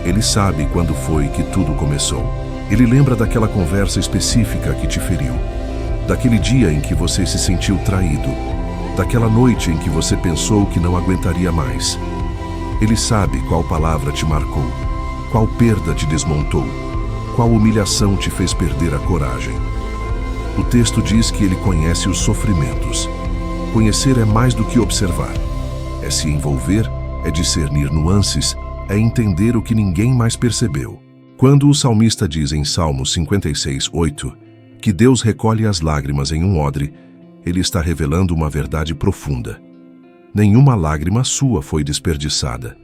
Ele sabe quando foi que tudo começou. Ele lembra daquela conversa específica que te feriu, daquele dia em que você se sentiu traído, daquela noite em que você pensou que não aguentaria mais. Ele sabe qual palavra te marcou, qual perda te desmontou, qual humilhação te fez perder a coragem. O texto diz que Ele conhece os sofrimentos. Conhecer é mais do que observar. É se envolver, é discernir nuances, é entender o que ninguém mais percebeu. Quando o salmista diz em Salmo 56:8 que Deus recolhe as lágrimas em um odre, ele está revelando uma verdade profunda. Nenhuma lágrima sua foi desperdiçada.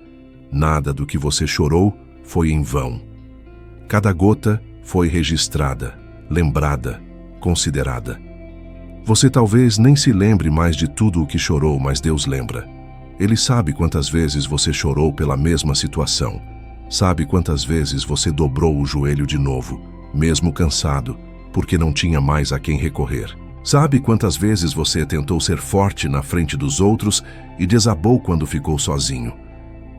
Nada do que você chorou foi em vão. Cada gota foi registrada, lembrada, considerada. Você talvez nem se lembre mais de tudo o que chorou, mas Deus lembra. Ele sabe quantas vezes você chorou pela mesma situação. Sabe quantas vezes você dobrou o joelho de novo, mesmo cansado, porque não tinha mais a quem recorrer. Sabe quantas vezes você tentou ser forte na frente dos outros e desabou quando ficou sozinho.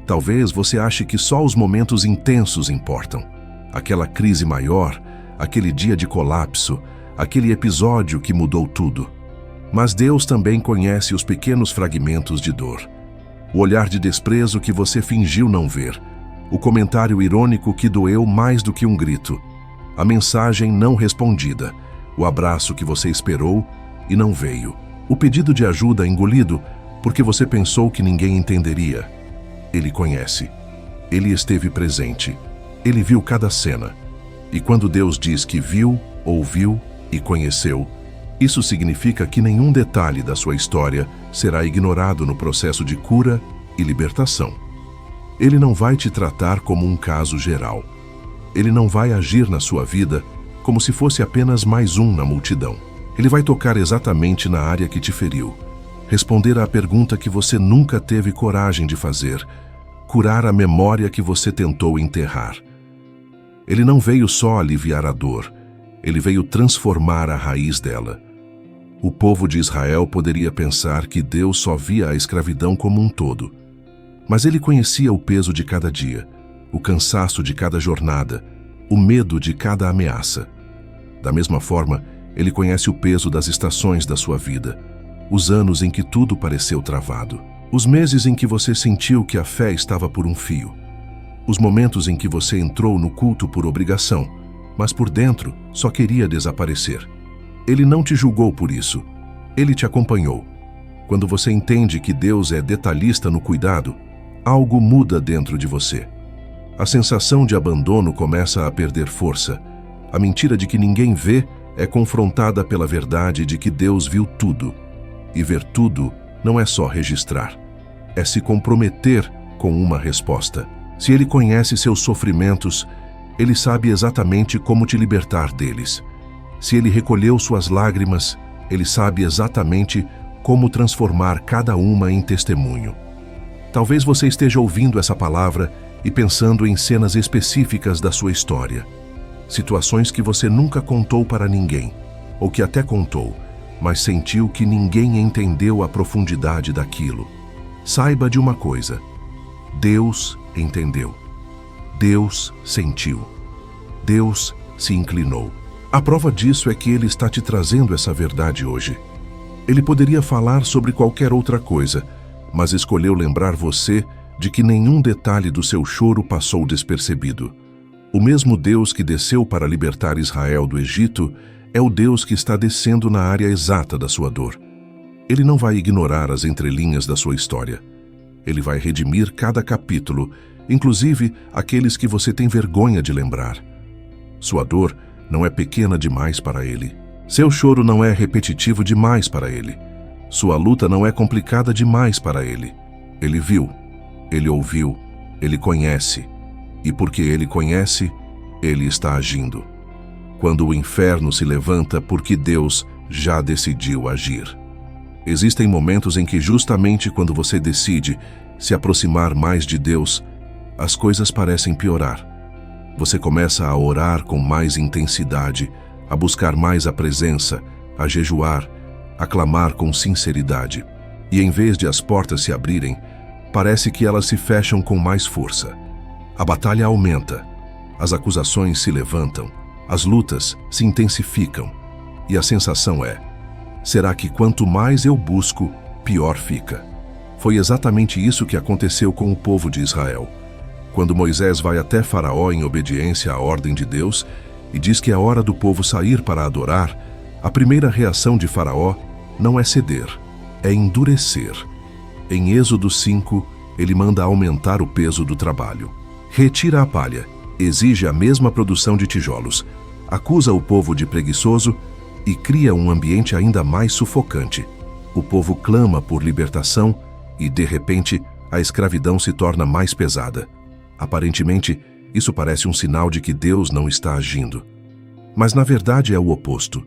Talvez você ache que só os momentos intensos importam. Aquela crise maior, aquele dia de colapso, aquele episódio que mudou tudo. Mas Deus também conhece os pequenos fragmentos de dor. O olhar de desprezo que você fingiu não ver. O comentário irônico que doeu mais do que um grito. A mensagem não respondida. O abraço que você esperou e não veio. O pedido de ajuda engolido porque você pensou que ninguém entenderia. Ele conhece. Ele esteve presente. Ele viu cada cena. E quando Deus diz que viu, ouviu e conheceu, isso significa que nenhum detalhe da sua história será ignorado no processo de cura e libertação. Ele não vai te tratar como um caso geral. Ele não vai agir na sua vida como se fosse apenas mais um na multidão. Ele vai tocar exatamente na área que te feriu, responder à pergunta que você nunca teve coragem de fazer, curar a memória que você tentou enterrar. Ele não veio só aliviar a dor, ele veio transformar a raiz dela. O povo de Israel poderia pensar que Deus só via a escravidão como um todo. Mas ele conhecia o peso de cada dia, o cansaço de cada jornada, o medo de cada ameaça. Da mesma forma, ele conhece o peso das estações da sua vida, os anos em que tudo pareceu travado, os meses em que você sentiu que a fé estava por um fio, os momentos em que você entrou no culto por obrigação, mas por dentro só queria desaparecer. Ele não te julgou por isso. Ele te acompanhou. Quando você entende que Deus é detalhista no cuidado, algo muda dentro de você. A sensação de abandono começa a perder força. A mentira de que ninguém vê é confrontada pela verdade de que Deus viu tudo. E ver tudo não é só registrar. É se comprometer com uma resposta. Se Ele conhece seus sofrimentos, Ele sabe exatamente como te libertar deles. Se Ele recolheu suas lágrimas, Ele sabe exatamente como transformar cada uma em testemunho. Talvez você esteja ouvindo essa palavra e pensando em cenas específicas da sua história. Situações que você nunca contou para ninguém, ou que até contou, mas sentiu que ninguém entendeu a profundidade daquilo. Saiba de uma coisa: Deus entendeu. Deus sentiu. Deus se inclinou. A prova disso é que Ele está te trazendo essa verdade hoje. Ele poderia falar sobre qualquer outra coisa, mas escolheu lembrar você de que nenhum detalhe do seu choro passou despercebido. O mesmo Deus que desceu para libertar Israel do Egito é o Deus que está descendo na área exata da sua dor. Ele não vai ignorar as entrelinhas da sua história. Ele vai redimir cada capítulo, inclusive aqueles que você tem vergonha de lembrar. Sua dor não é pequena demais para Ele. Seu choro não é repetitivo demais para Ele. Sua luta não é complicada demais para Ele. Ele viu, Ele ouviu, Ele conhece. E porque Ele conhece, Ele está agindo. Quando o inferno se levanta, porque Deus já decidiu agir. Existem momentos em que justamente quando você decide se aproximar mais de Deus, as coisas parecem piorar. Você começa a orar com mais intensidade, a buscar mais a presença, a jejuar, a clamar com sinceridade. E em vez de as portas se abrirem, parece que elas se fecham com mais força. A batalha aumenta, as acusações se levantam, as lutas se intensificam. E a sensação é: será que quanto mais eu busco, pior fica? Foi exatamente isso que aconteceu com o povo de Israel. Quando Moisés vai até Faraó em obediência à ordem de Deus e diz que é hora do povo sair para adorar, a primeira reação de Faraó não é ceder, é endurecer. Em Êxodo 5, ele manda aumentar o peso do trabalho. Retira a palha, exige a mesma produção de tijolos, acusa o povo de preguiçoso e cria um ambiente ainda mais sufocante. O povo clama por libertação e, de repente, a escravidão se torna mais pesada. Aparentemente, isso parece um sinal de que Deus não está agindo. Mas na verdade é o oposto.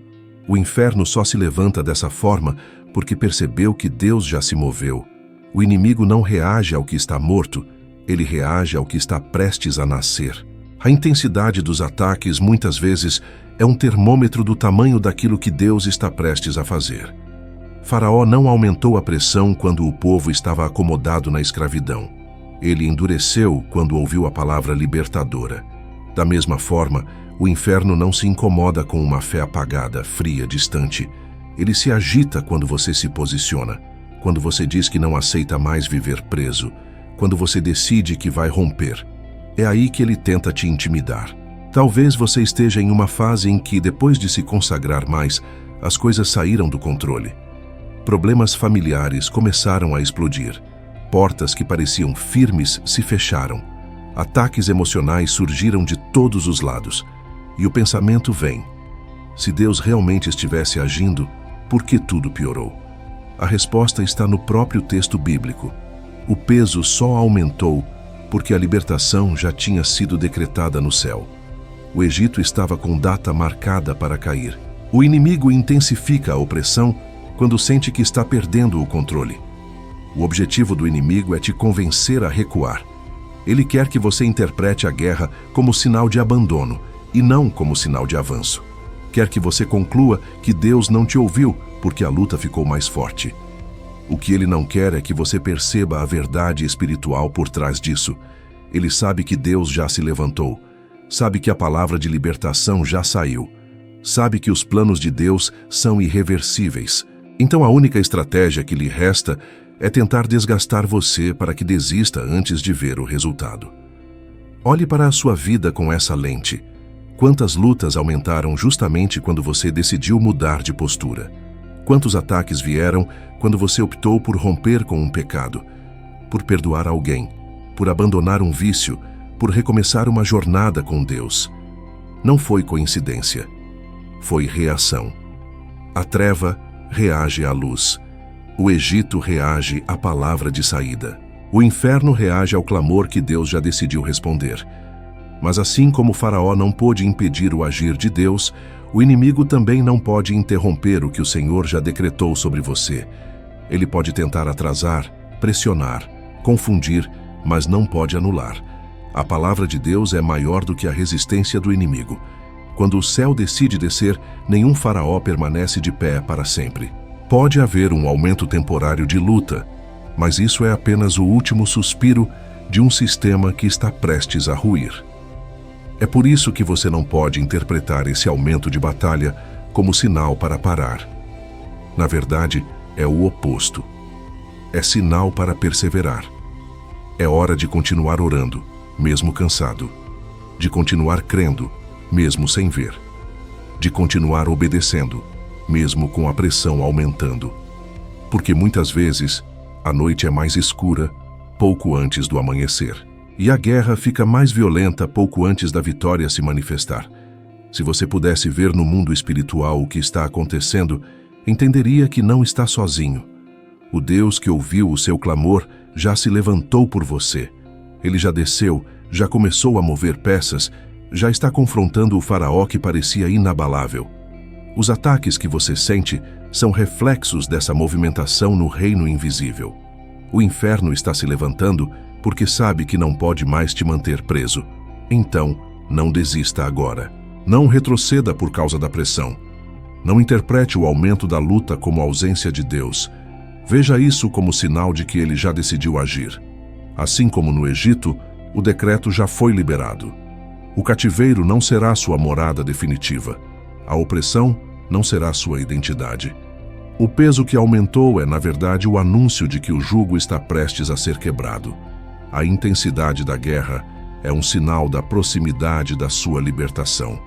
O inferno só se levanta dessa forma porque percebeu que Deus já se moveu. O inimigo não reage ao que está morto, ele reage ao que está prestes a nascer. A intensidade dos ataques muitas vezes é um termômetro do tamanho daquilo que Deus está prestes a fazer. Faraó não aumentou a pressão quando o povo estava acomodado na escravidão. Ele endureceu quando ouviu a palavra libertadora. Da mesma forma, o inferno não se incomoda com uma fé apagada, fria, distante. Ele se agita quando você se posiciona, quando você diz que não aceita mais viver preso, quando você decide que vai romper. É aí que ele tenta te intimidar. Talvez você esteja em uma fase em que, depois de se consagrar mais, as coisas saíram do controle. Problemas familiares começaram a explodir. Portas que pareciam firmes se fecharam. Ataques emocionais surgiram de todos os lados. E o pensamento vem: se Deus realmente estivesse agindo, por que tudo piorou? A resposta está no próprio texto bíblico. O peso só aumentou porque a libertação já tinha sido decretada no céu. O Egito estava com data marcada para cair. O inimigo intensifica a opressão quando sente que está perdendo o controle. O objetivo do inimigo é te convencer a recuar. Ele quer que você interprete a guerra como sinal de abandono e não como sinal de avanço. Quer que você conclua que Deus não te ouviu porque a luta ficou mais forte. O que ele não quer é que você perceba a verdade espiritual por trás disso. Ele sabe que Deus já se levantou, sabe que a palavra de libertação já saiu, sabe que os planos de Deus são irreversíveis. Então a única estratégia que lhe resta é tentar desgastar você para que desista antes de ver o resultado. Olhe para a sua vida com essa lente. Quantas lutas aumentaram justamente quando você decidiu mudar de postura? Quantos ataques vieram quando você optou por romper com um pecado, por perdoar alguém, por abandonar um vício, por recomeçar uma jornada com Deus? Não foi coincidência. Foi reação. A treva reage à luz. O Egito reage à palavra de saída. O inferno reage ao clamor que Deus já decidiu responder. Mas assim como Faraó não pôde impedir o agir de Deus, o inimigo também não pode interromper o que o Senhor já decretou sobre você. Ele pode tentar atrasar, pressionar, confundir, mas não pode anular. A palavra de Deus é maior do que a resistência do inimigo. Quando o céu decide descer, nenhum faraó permanece de pé para sempre. Pode haver um aumento temporário de luta, mas isso é apenas o último suspiro de um sistema que está prestes a ruir. É por isso que você não pode interpretar esse aumento de batalha como sinal para parar. Na verdade, é o oposto. É sinal para perseverar. É hora de continuar orando, mesmo cansado. De continuar crendo, mesmo sem ver. De continuar obedecendo, mesmo com a pressão aumentando. Porque muitas vezes, a noite é mais escura pouco antes do amanhecer. E a guerra fica mais violenta pouco antes da vitória se manifestar. Se você pudesse ver no mundo espiritual o que está acontecendo, entenderia que não está sozinho. O Deus que ouviu o seu clamor já se levantou por você. Ele já desceu, já começou a mover peças, já está confrontando o faraó que parecia inabalável. Os ataques que você sente são reflexos dessa movimentação no reino invisível. O inferno está se levantando porque sabe que não pode mais te manter preso. Então, não desista agora. Não retroceda por causa da pressão. Não interprete o aumento da luta como ausência de Deus. Veja isso como sinal de que ele já decidiu agir. Assim como no Egito, o decreto já foi liberado. O cativeiro não será sua morada definitiva. A opressão não será sua identidade. O peso que aumentou é, na verdade, o anúncio de que o jugo está prestes a ser quebrado. A intensidade da guerra é um sinal da proximidade da sua libertação.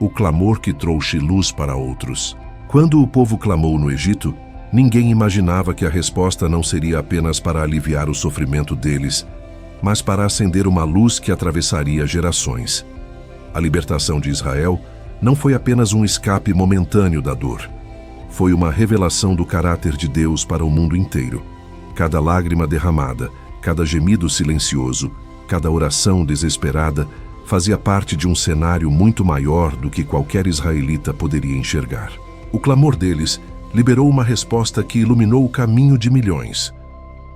O clamor que trouxe luz para outros. Quando o povo clamou no Egito, ninguém imaginava que a resposta não seria apenas para aliviar o sofrimento deles, mas para acender uma luz que atravessaria gerações. A libertação de Israel não foi apenas um escape momentâneo da dor. Foi uma revelação do caráter de Deus para o mundo inteiro. Cada lágrima derramada, cada gemido silencioso, cada oração desesperada fazia parte de um cenário muito maior do que qualquer israelita poderia enxergar. O clamor deles liberou uma resposta que iluminou o caminho de milhões.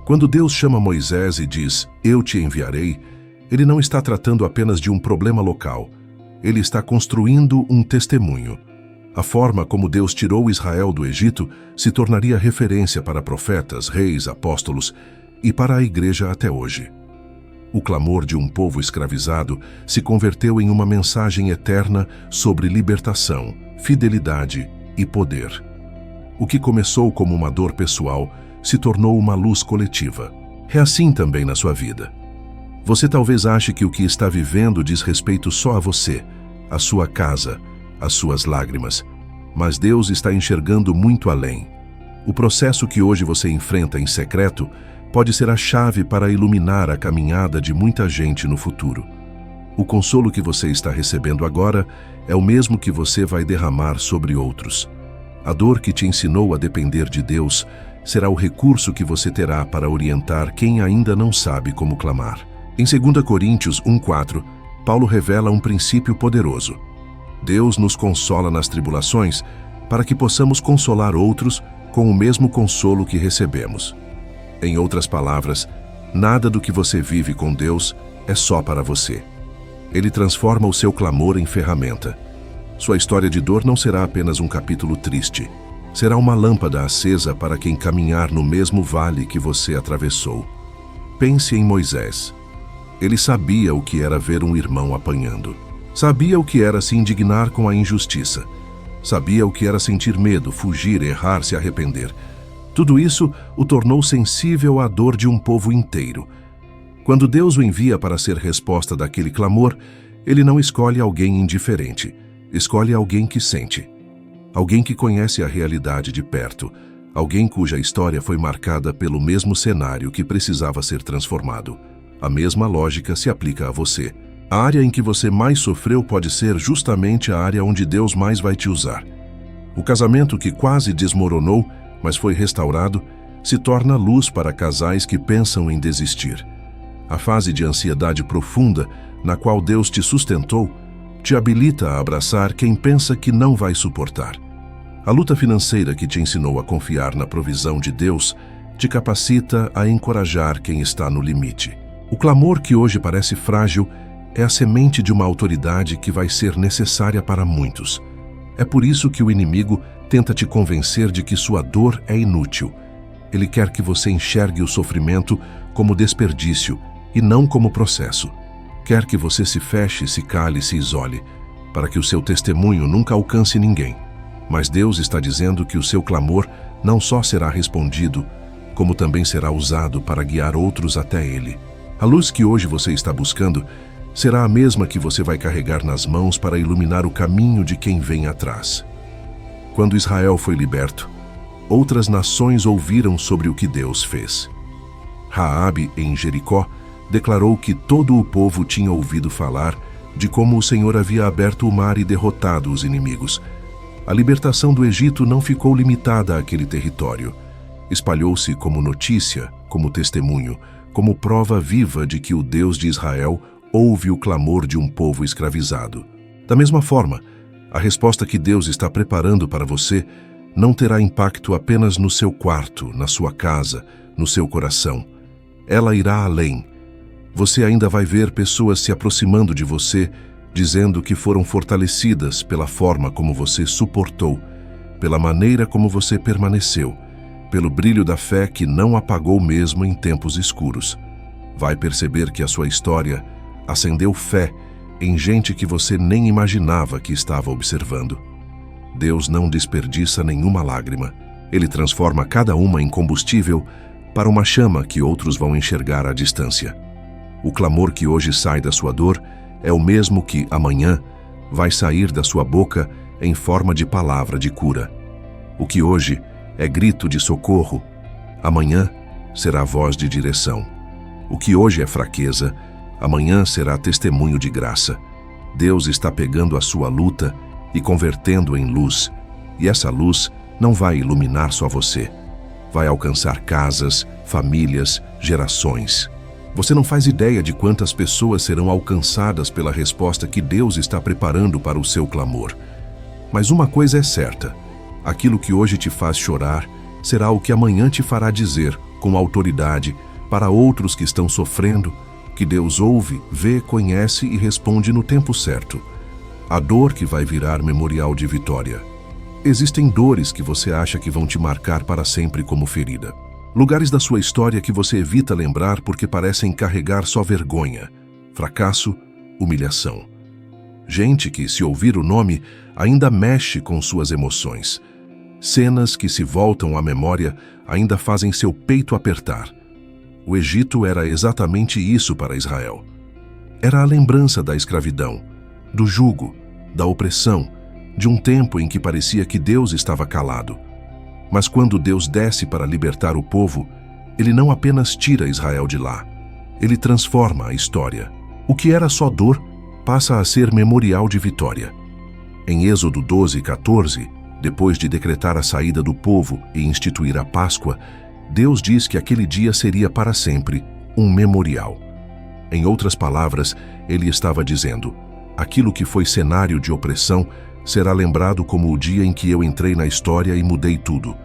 Quando Deus chama Moisés e diz, "Eu te enviarei", ele não está tratando apenas de um problema local. Ele está construindo um testemunho. A forma como Deus tirou Israel do Egito se tornaria referência para profetas, reis, apóstolos e para a igreja até hoje. O clamor de um povo escravizado se converteu em uma mensagem eterna sobre libertação, fidelidade e poder. O que começou como uma dor pessoal se tornou uma luz coletiva. É assim também na sua vida. Você talvez ache que o que está vivendo diz respeito só a você, a sua casa, as suas lágrimas, mas Deus está enxergando muito além. O processo que hoje você enfrenta em secreto pode ser a chave para iluminar a caminhada de muita gente no futuro. O consolo que você está recebendo agora é o mesmo que você vai derramar sobre outros. A dor que te ensinou a depender de Deus será o recurso que você terá para orientar quem ainda não sabe como clamar. Em 2 Coríntios 1:4, Paulo revela um princípio poderoso. Deus nos consola nas tribulações para que possamos consolar outros com o mesmo consolo que recebemos. Em outras palavras, nada do que você vive com Deus é só para você. Ele transforma o seu clamor em ferramenta. Sua história de dor não será apenas um capítulo triste. Será uma lâmpada acesa para quem caminhar no mesmo vale que você atravessou. Pense em Moisés. Ele sabia o que era ver um irmão apanhando. Sabia o que era se indignar com a injustiça. Sabia o que era sentir medo, fugir, errar, se arrepender. Tudo isso o tornou sensível à dor de um povo inteiro. Quando Deus o envia para ser resposta daquele clamor, ele não escolhe alguém indiferente. Escolhe alguém que sente. Alguém que conhece a realidade de perto. Alguém cuja história foi marcada pelo mesmo cenário que precisava ser transformado. A mesma lógica se aplica a você. A área em que você mais sofreu pode ser justamente a área onde Deus mais vai te usar. O casamento que quase desmoronou, mas foi restaurado, se torna luz para casais que pensam em desistir. A fase de ansiedade profunda, na qual Deus te sustentou, te habilita a abraçar quem pensa que não vai suportar. A luta financeira que te ensinou a confiar na provisão de Deus te capacita a encorajar quem está no limite. O clamor que hoje parece frágil é a semente de uma autoridade que vai ser necessária para muitos. É por isso que o inimigo tenta te convencer de que sua dor é inútil. Ele quer que você enxergue o sofrimento como desperdício e não como processo. Quer que você se feche, se cale, se isole, para que o seu testemunho nunca alcance ninguém. Mas Deus está dizendo que o seu clamor não só será respondido, como também será usado para guiar outros até Ele. A luz que hoje você está buscando será a mesma que você vai carregar nas mãos para iluminar o caminho de quem vem atrás. Quando Israel foi liberto, outras nações ouviram sobre o que Deus fez. Raabe, em Jericó, declarou que todo o povo tinha ouvido falar de como o Senhor havia aberto o mar e derrotado os inimigos. A libertação do Egito não ficou limitada àquele território. Espalhou-se como notícia, como testemunho, como prova viva de que o Deus de Israel ouve o clamor de um povo escravizado. Da mesma forma, a resposta que Deus está preparando para você não terá impacto apenas no seu quarto, na sua casa, no seu coração. Ela irá além. Você ainda vai ver pessoas se aproximando de você, dizendo que foram fortalecidas pela forma como você suportou, pela maneira como você permaneceu, pelo brilho da fé que não apagou mesmo em tempos escuros. Vai perceber que a sua história acendeu fé em gente que você nem imaginava que estava observando. Deus não desperdiça nenhuma lágrima. Ele transforma cada uma em combustível para uma chama que outros vão enxergar à distância. O clamor que hoje sai da sua dor é o mesmo que, amanhã, vai sair da sua boca em forma de palavra de cura. O que hoje é grito de socorro, amanhã será voz de direção. O que hoje é fraqueza, amanhã será testemunho de graça. Deus está pegando a sua luta e convertendo em luz, e essa luz não vai iluminar só você. Vai alcançar casas, famílias, gerações. Você não faz ideia de quantas pessoas serão alcançadas pela resposta que Deus está preparando para o seu clamor. Mas uma coisa é certa: aquilo que hoje te faz chorar será o que amanhã te fará dizer, com autoridade, para outros que estão sofrendo, que Deus ouve, vê, conhece e responde no tempo certo. A dor que vai virar memorial de vitória. Existem dores que você acha que vão te marcar para sempre como ferida. Lugares da sua história que você evita lembrar porque parecem carregar só vergonha, fracasso, humilhação. Gente que, se ouvir o nome, ainda mexe com suas emoções. Cenas que, se voltam à memória, ainda fazem seu peito apertar. O Egito era exatamente isso para Israel. Era a lembrança da escravidão, do jugo, da opressão, de um tempo em que parecia que Deus estava calado. Mas quando Deus desce para libertar o povo, Ele não apenas tira Israel de lá, Ele transforma a história. O que era só dor passa a ser memorial de vitória. Em Êxodo 12:14, depois de decretar a saída do povo e instituir a Páscoa, Deus diz que aquele dia seria para sempre um memorial. Em outras palavras, Ele estava dizendo: aquilo que foi cenário de opressão será lembrado como o dia em que eu entrei na história e mudei tudo.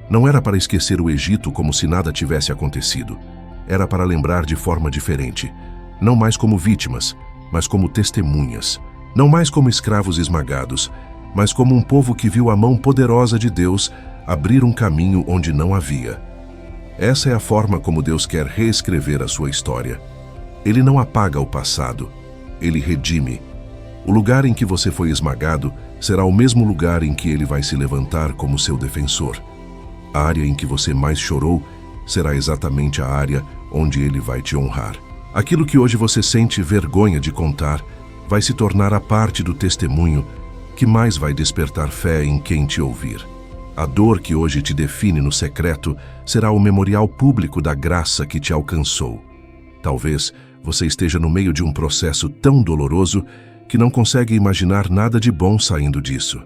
Não era para esquecer o Egito como se nada tivesse acontecido. Era para lembrar de forma diferente. Não mais como vítimas, mas como testemunhas. Não mais como escravos esmagados, mas como um povo que viu a mão poderosa de Deus abrir um caminho onde não havia. Essa é a forma como Deus quer reescrever a sua história. Ele não apaga o passado, Ele redime. O lugar em que você foi esmagado será o mesmo lugar em que Ele vai se levantar como seu defensor. A área em que você mais chorou será exatamente a área onde Ele vai te honrar. Aquilo que hoje você sente vergonha de contar vai se tornar a parte do testemunho que mais vai despertar fé em quem te ouvir. A dor que hoje te define no secreto será o memorial público da graça que te alcançou. Talvez você esteja no meio de um processo tão doloroso que não consegue imaginar nada de bom saindo disso.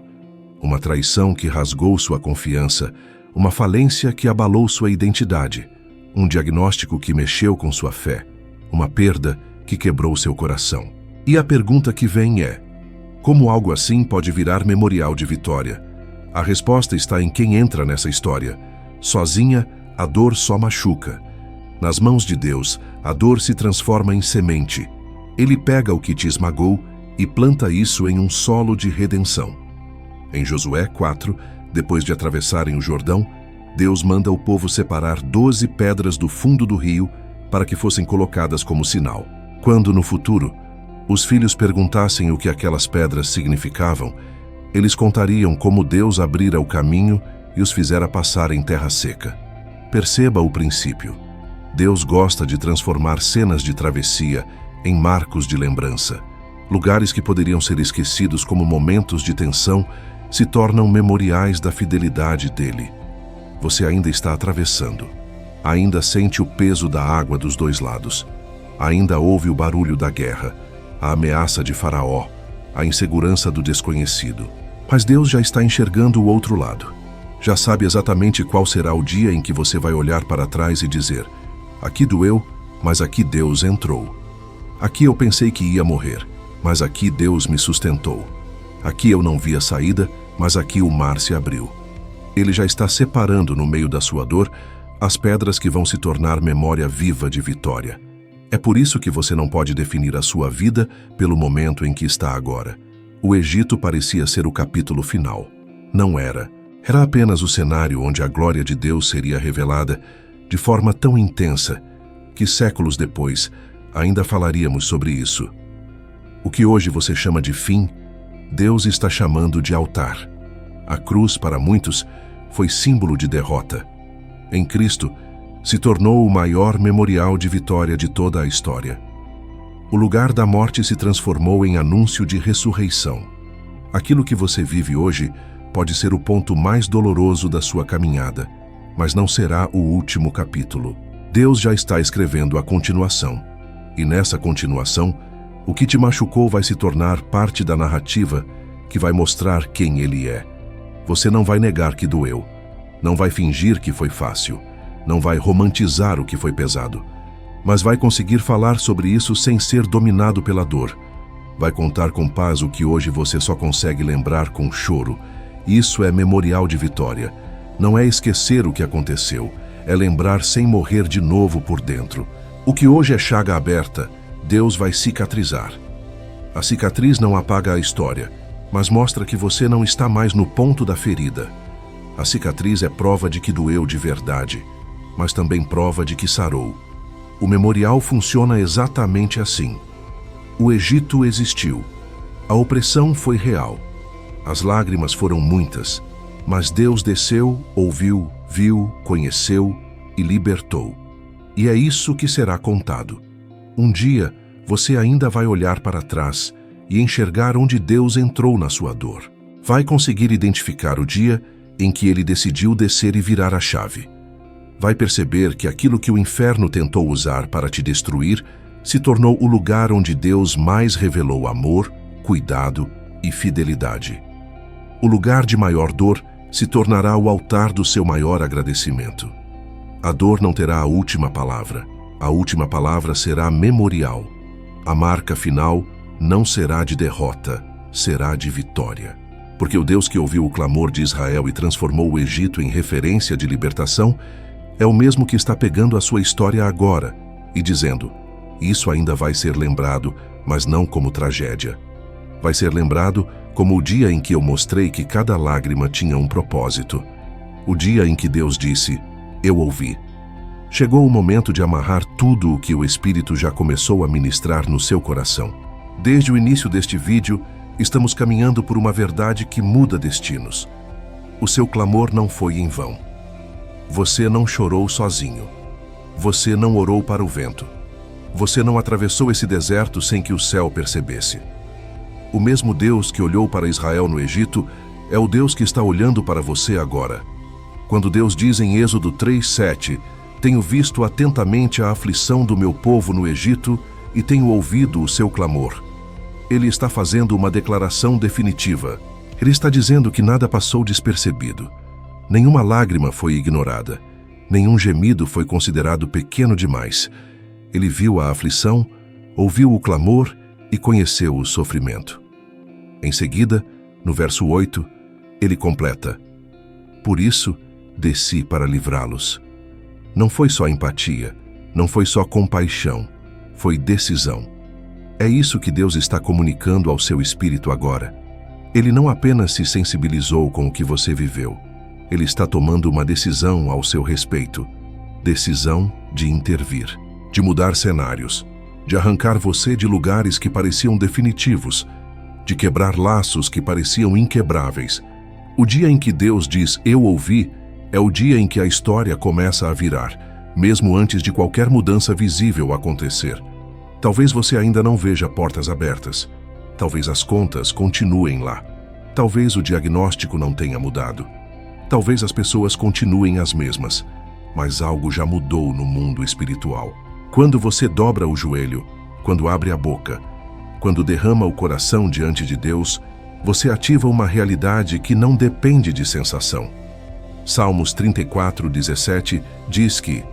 Uma traição que rasgou sua confiança, uma falência que abalou sua identidade, um diagnóstico que mexeu com sua fé, uma perda que quebrou seu coração. E a pergunta que vem é: como algo assim pode virar memorial de vitória? A resposta está em quem entra nessa história. Sozinha, a dor só machuca. Nas mãos de Deus, a dor se transforma em semente. Ele pega o que te esmagou e planta isso em um solo de redenção. Em Josué 4, depois de atravessarem o Jordão, Deus manda o povo separar 12 pedras do fundo do rio para que fossem colocadas como sinal. Quando, no futuro, os filhos perguntassem o que aquelas pedras significavam, eles contariam como Deus abrira o caminho e os fizera passar em terra seca. Perceba o princípio. Deus gosta de transformar cenas de travessia em marcos de lembrança. Lugares que poderiam ser esquecidos como momentos de tensão se tornam memoriais da fidelidade dele. Você ainda está atravessando. Ainda sente o peso da água dos dois lados. Ainda ouve o barulho da guerra, a ameaça de Faraó, a insegurança do desconhecido. Mas Deus já está enxergando o outro lado. Já sabe exatamente qual será o dia em que você vai olhar para trás e dizer: aqui doeu, mas aqui Deus entrou. Aqui eu pensei que ia morrer, mas aqui Deus me sustentou. Aqui eu não via saída, mas aqui o mar se abriu. Ele já está separando no meio da sua dor as pedras que vão se tornar memória viva de vitória. É por isso que você não pode definir a sua vida pelo momento em que está agora. O Egito parecia ser o capítulo final. Não era. Era apenas o cenário onde a glória de Deus seria revelada de forma tão intensa que séculos depois ainda falaríamos sobre isso. O que hoje você chama de fim, Deus está chamando de altar. A cruz, para muitos, foi símbolo de derrota. Em Cristo, se tornou o maior memorial de vitória de toda a história. O lugar da morte se transformou em anúncio de ressurreição. Aquilo que você vive hoje pode ser o ponto mais doloroso da sua caminhada, mas não será o último capítulo. Deus já está escrevendo a continuação. E nessa continuação, o que te machucou vai se tornar parte da narrativa que vai mostrar quem Ele é. Você não vai negar que doeu. Não vai fingir que foi fácil. Não vai romantizar o que foi pesado. Mas vai conseguir falar sobre isso sem ser dominado pela dor. Vai contar com paz o que hoje você só consegue lembrar com choro. Isso é memorial de vitória. Não é esquecer o que aconteceu. É lembrar sem morrer de novo por dentro. O que hoje é chaga aberta, Deus vai cicatrizar. A cicatriz não apaga a história, mas mostra que você não está mais no ponto da ferida. A cicatriz é prova de que doeu de verdade, mas também prova de que sarou. O memorial funciona exatamente assim. O Egito existiu. A opressão foi real. As lágrimas foram muitas, mas Deus desceu, ouviu, viu, conheceu e libertou. E é isso que será contado. Um dia, você ainda vai olhar para trás e enxergar onde Deus entrou na sua dor. Vai conseguir identificar o dia em que Ele decidiu descer e virar a chave. Vai perceber que aquilo que o inferno tentou usar para te destruir se tornou o lugar onde Deus mais revelou amor, cuidado e fidelidade. O lugar de maior dor se tornará o altar do seu maior agradecimento. A dor não terá a última palavra. A última palavra será memorial. A marca final não será de derrota, será de vitória. Porque o Deus que ouviu o clamor de Israel e transformou o Egito em referência de libertação é o mesmo que está pegando a sua história agora e dizendo: isso ainda vai ser lembrado, mas não como tragédia. Vai ser lembrado como o dia em que eu mostrei que cada lágrima tinha um propósito. O dia em que Deus disse: eu ouvi. Chegou o momento de amarrar tudo o que o Espírito já começou a ministrar no seu coração. Desde o início deste vídeo, estamos caminhando por uma verdade que muda destinos. O seu clamor não foi em vão. Você não chorou sozinho. Você não orou para o vento. Você não atravessou esse deserto sem que o céu percebesse. O mesmo Deus que olhou para Israel no Egito é o Deus que está olhando para você agora. Quando Deus diz em Êxodo 3:7, tenho visto atentamente a aflição do meu povo no Egito e tenho ouvido o seu clamor. Ele está fazendo uma declaração definitiva. Ele está dizendo que nada passou despercebido. Nenhuma lágrima foi ignorada. Nenhum gemido foi considerado pequeno demais. Ele viu a aflição, ouviu o clamor e conheceu o sofrimento. Em seguida, no verso 8, ele completa: por isso, desci para livrá-los. Não foi só empatia, Não foi só compaixão, foi decisão. É isso que Deus está comunicando ao seu espírito agora. Ele não apenas se sensibilizou com o que você viveu. Ele está tomando uma decisão ao seu respeito. Decisão de intervir, de mudar cenários, de arrancar você de lugares que pareciam definitivos, de quebrar laços que pareciam inquebráveis. O dia em que Deus diz "eu ouvi" é o dia em que a história começa a virar, mesmo antes de qualquer mudança visível acontecer. Talvez você ainda não veja portas abertas. Talvez as contas continuem lá. Talvez o diagnóstico não tenha mudado. Talvez as pessoas continuem as mesmas. Mas algo já mudou no mundo espiritual. Quando você dobra o joelho, quando abre a boca, quando derrama o coração diante de Deus, você ativa uma realidade que não depende de sensação. Salmos 34:17 diz que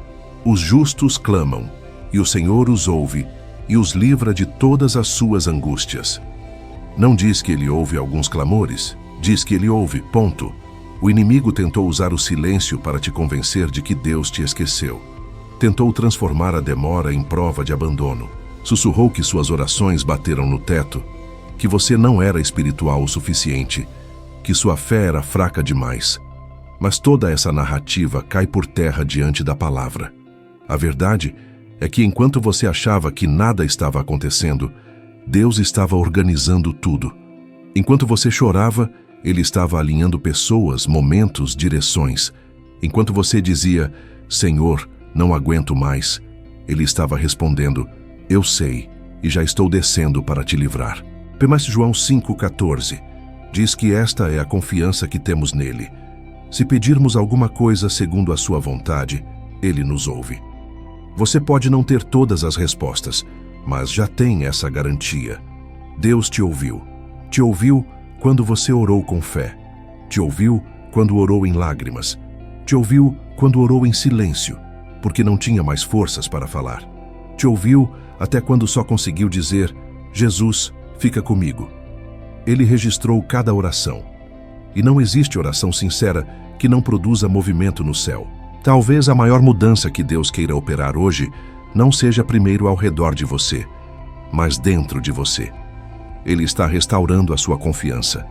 os justos clamam, e o Senhor os ouve, e os livra de todas as suas angústias. Não diz que ele ouve alguns clamores, diz que ele ouve, ponto. O inimigo tentou usar o silêncio para te convencer de que Deus te esqueceu. Tentou transformar a demora em prova de abandono. Sussurrou que suas orações bateram no teto, que você não era espiritual o suficiente, que sua fé era fraca demais. Mas toda essa narrativa cai por terra diante da palavra. A verdade é que enquanto você achava que nada estava acontecendo, Deus estava organizando tudo. Enquanto você chorava, Ele estava alinhando pessoas, momentos, direções. Enquanto você dizia, Senhor, não aguento mais, Ele estava respondendo, eu sei, e já estou descendo para te livrar. Mas João 5,14 diz que esta é a confiança que temos nele. Se pedirmos alguma coisa segundo a sua vontade, Ele nos ouve. Você pode não ter todas as respostas, mas já tem essa garantia. Deus te ouviu. Te ouviu quando você orou com fé. Te ouviu quando orou em lágrimas. Te ouviu quando orou em silêncio, porque não tinha mais forças para falar. Te ouviu até quando só conseguiu dizer, Jesus, fica comigo. Ele registrou cada oração. E não existe oração sincera que não produza movimento no céu. Talvez a maior mudança que Deus queira operar hoje não seja primeiro ao redor de você, mas dentro de você. Ele está restaurando a sua confiança,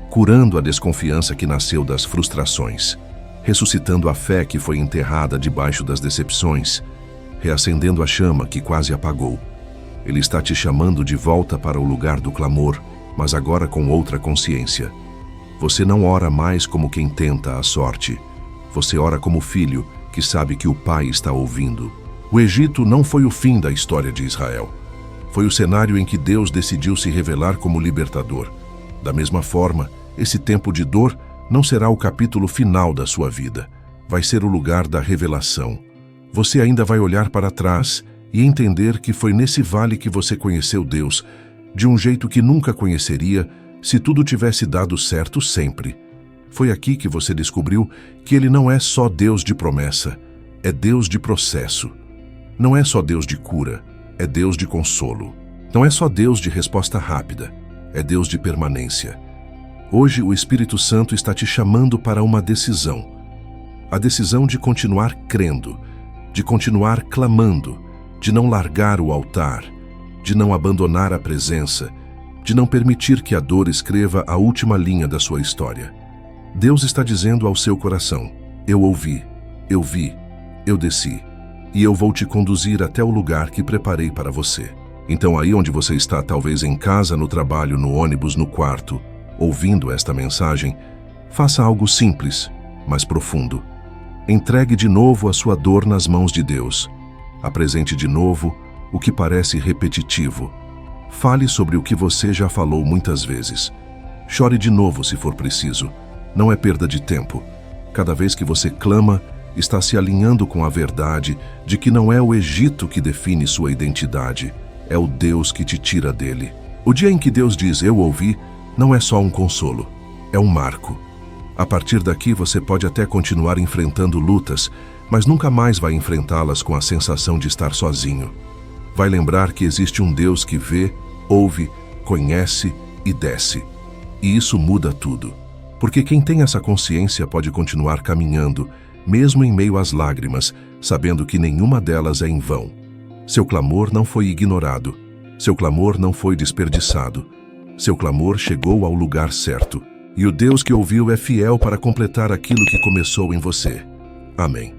curando a desconfiança que nasceu das frustrações, ressuscitando a fé que foi enterrada debaixo das decepções, reacendendo a chama que quase apagou. Ele está te chamando de volta para o lugar do clamor, mas agora com outra consciência. Você não ora mais como quem tenta a sorte. Você ora como filho que sabe que o pai está ouvindo. O Egito não foi o fim da história de Israel. Foi o cenário em que Deus decidiu se revelar como libertador. Da mesma forma, esse tempo de dor não será o capítulo final da sua vida. Vai ser o lugar da revelação. Você ainda vai olhar para trás e entender que foi nesse vale que você conheceu Deus, de um jeito que nunca conheceria se tudo tivesse dado certo sempre. Foi aqui que você descobriu que Ele não é só Deus de promessa, é Deus de processo. Não é só Deus de cura, é Deus de consolo. Não é só Deus de resposta rápida, é Deus de permanência. Hoje o Espírito Santo está te chamando para uma decisão. A decisão de continuar crendo, de continuar clamando, de não largar o altar, de não abandonar a presença, de não permitir que a dor escreva a última linha da sua história. Deus está dizendo ao seu coração, eu ouvi, eu vi, eu desci, e eu vou te conduzir até o lugar que preparei para você. Então aí onde você está, talvez em casa, no trabalho, no ônibus, no quarto, ouvindo esta mensagem, faça algo simples, mas profundo. Entregue de novo a sua dor nas mãos de Deus. Apresente de novo o que parece repetitivo. Fale sobre o que você já falou muitas vezes. Chore de novo se for preciso. Não é perda de tempo. Cada vez que você clama, está se alinhando com a verdade de que não é o Egito que define sua identidade, é o Deus que te tira dele. O dia em que Deus diz, eu ouvi, não é só um consolo, é um marco. A partir daqui você pode até continuar enfrentando lutas, mas nunca mais vai enfrentá-las com a sensação de estar sozinho. Vai lembrar que existe um Deus que vê, ouve, conhece e desce. E isso muda tudo. Porque quem tem essa consciência pode continuar caminhando, mesmo em meio às lágrimas, sabendo que nenhuma delas é em vão. Seu clamor não foi ignorado. Seu clamor não foi desperdiçado. Seu clamor chegou ao lugar certo. E o Deus que ouviu é fiel para completar aquilo que começou em você. Amém.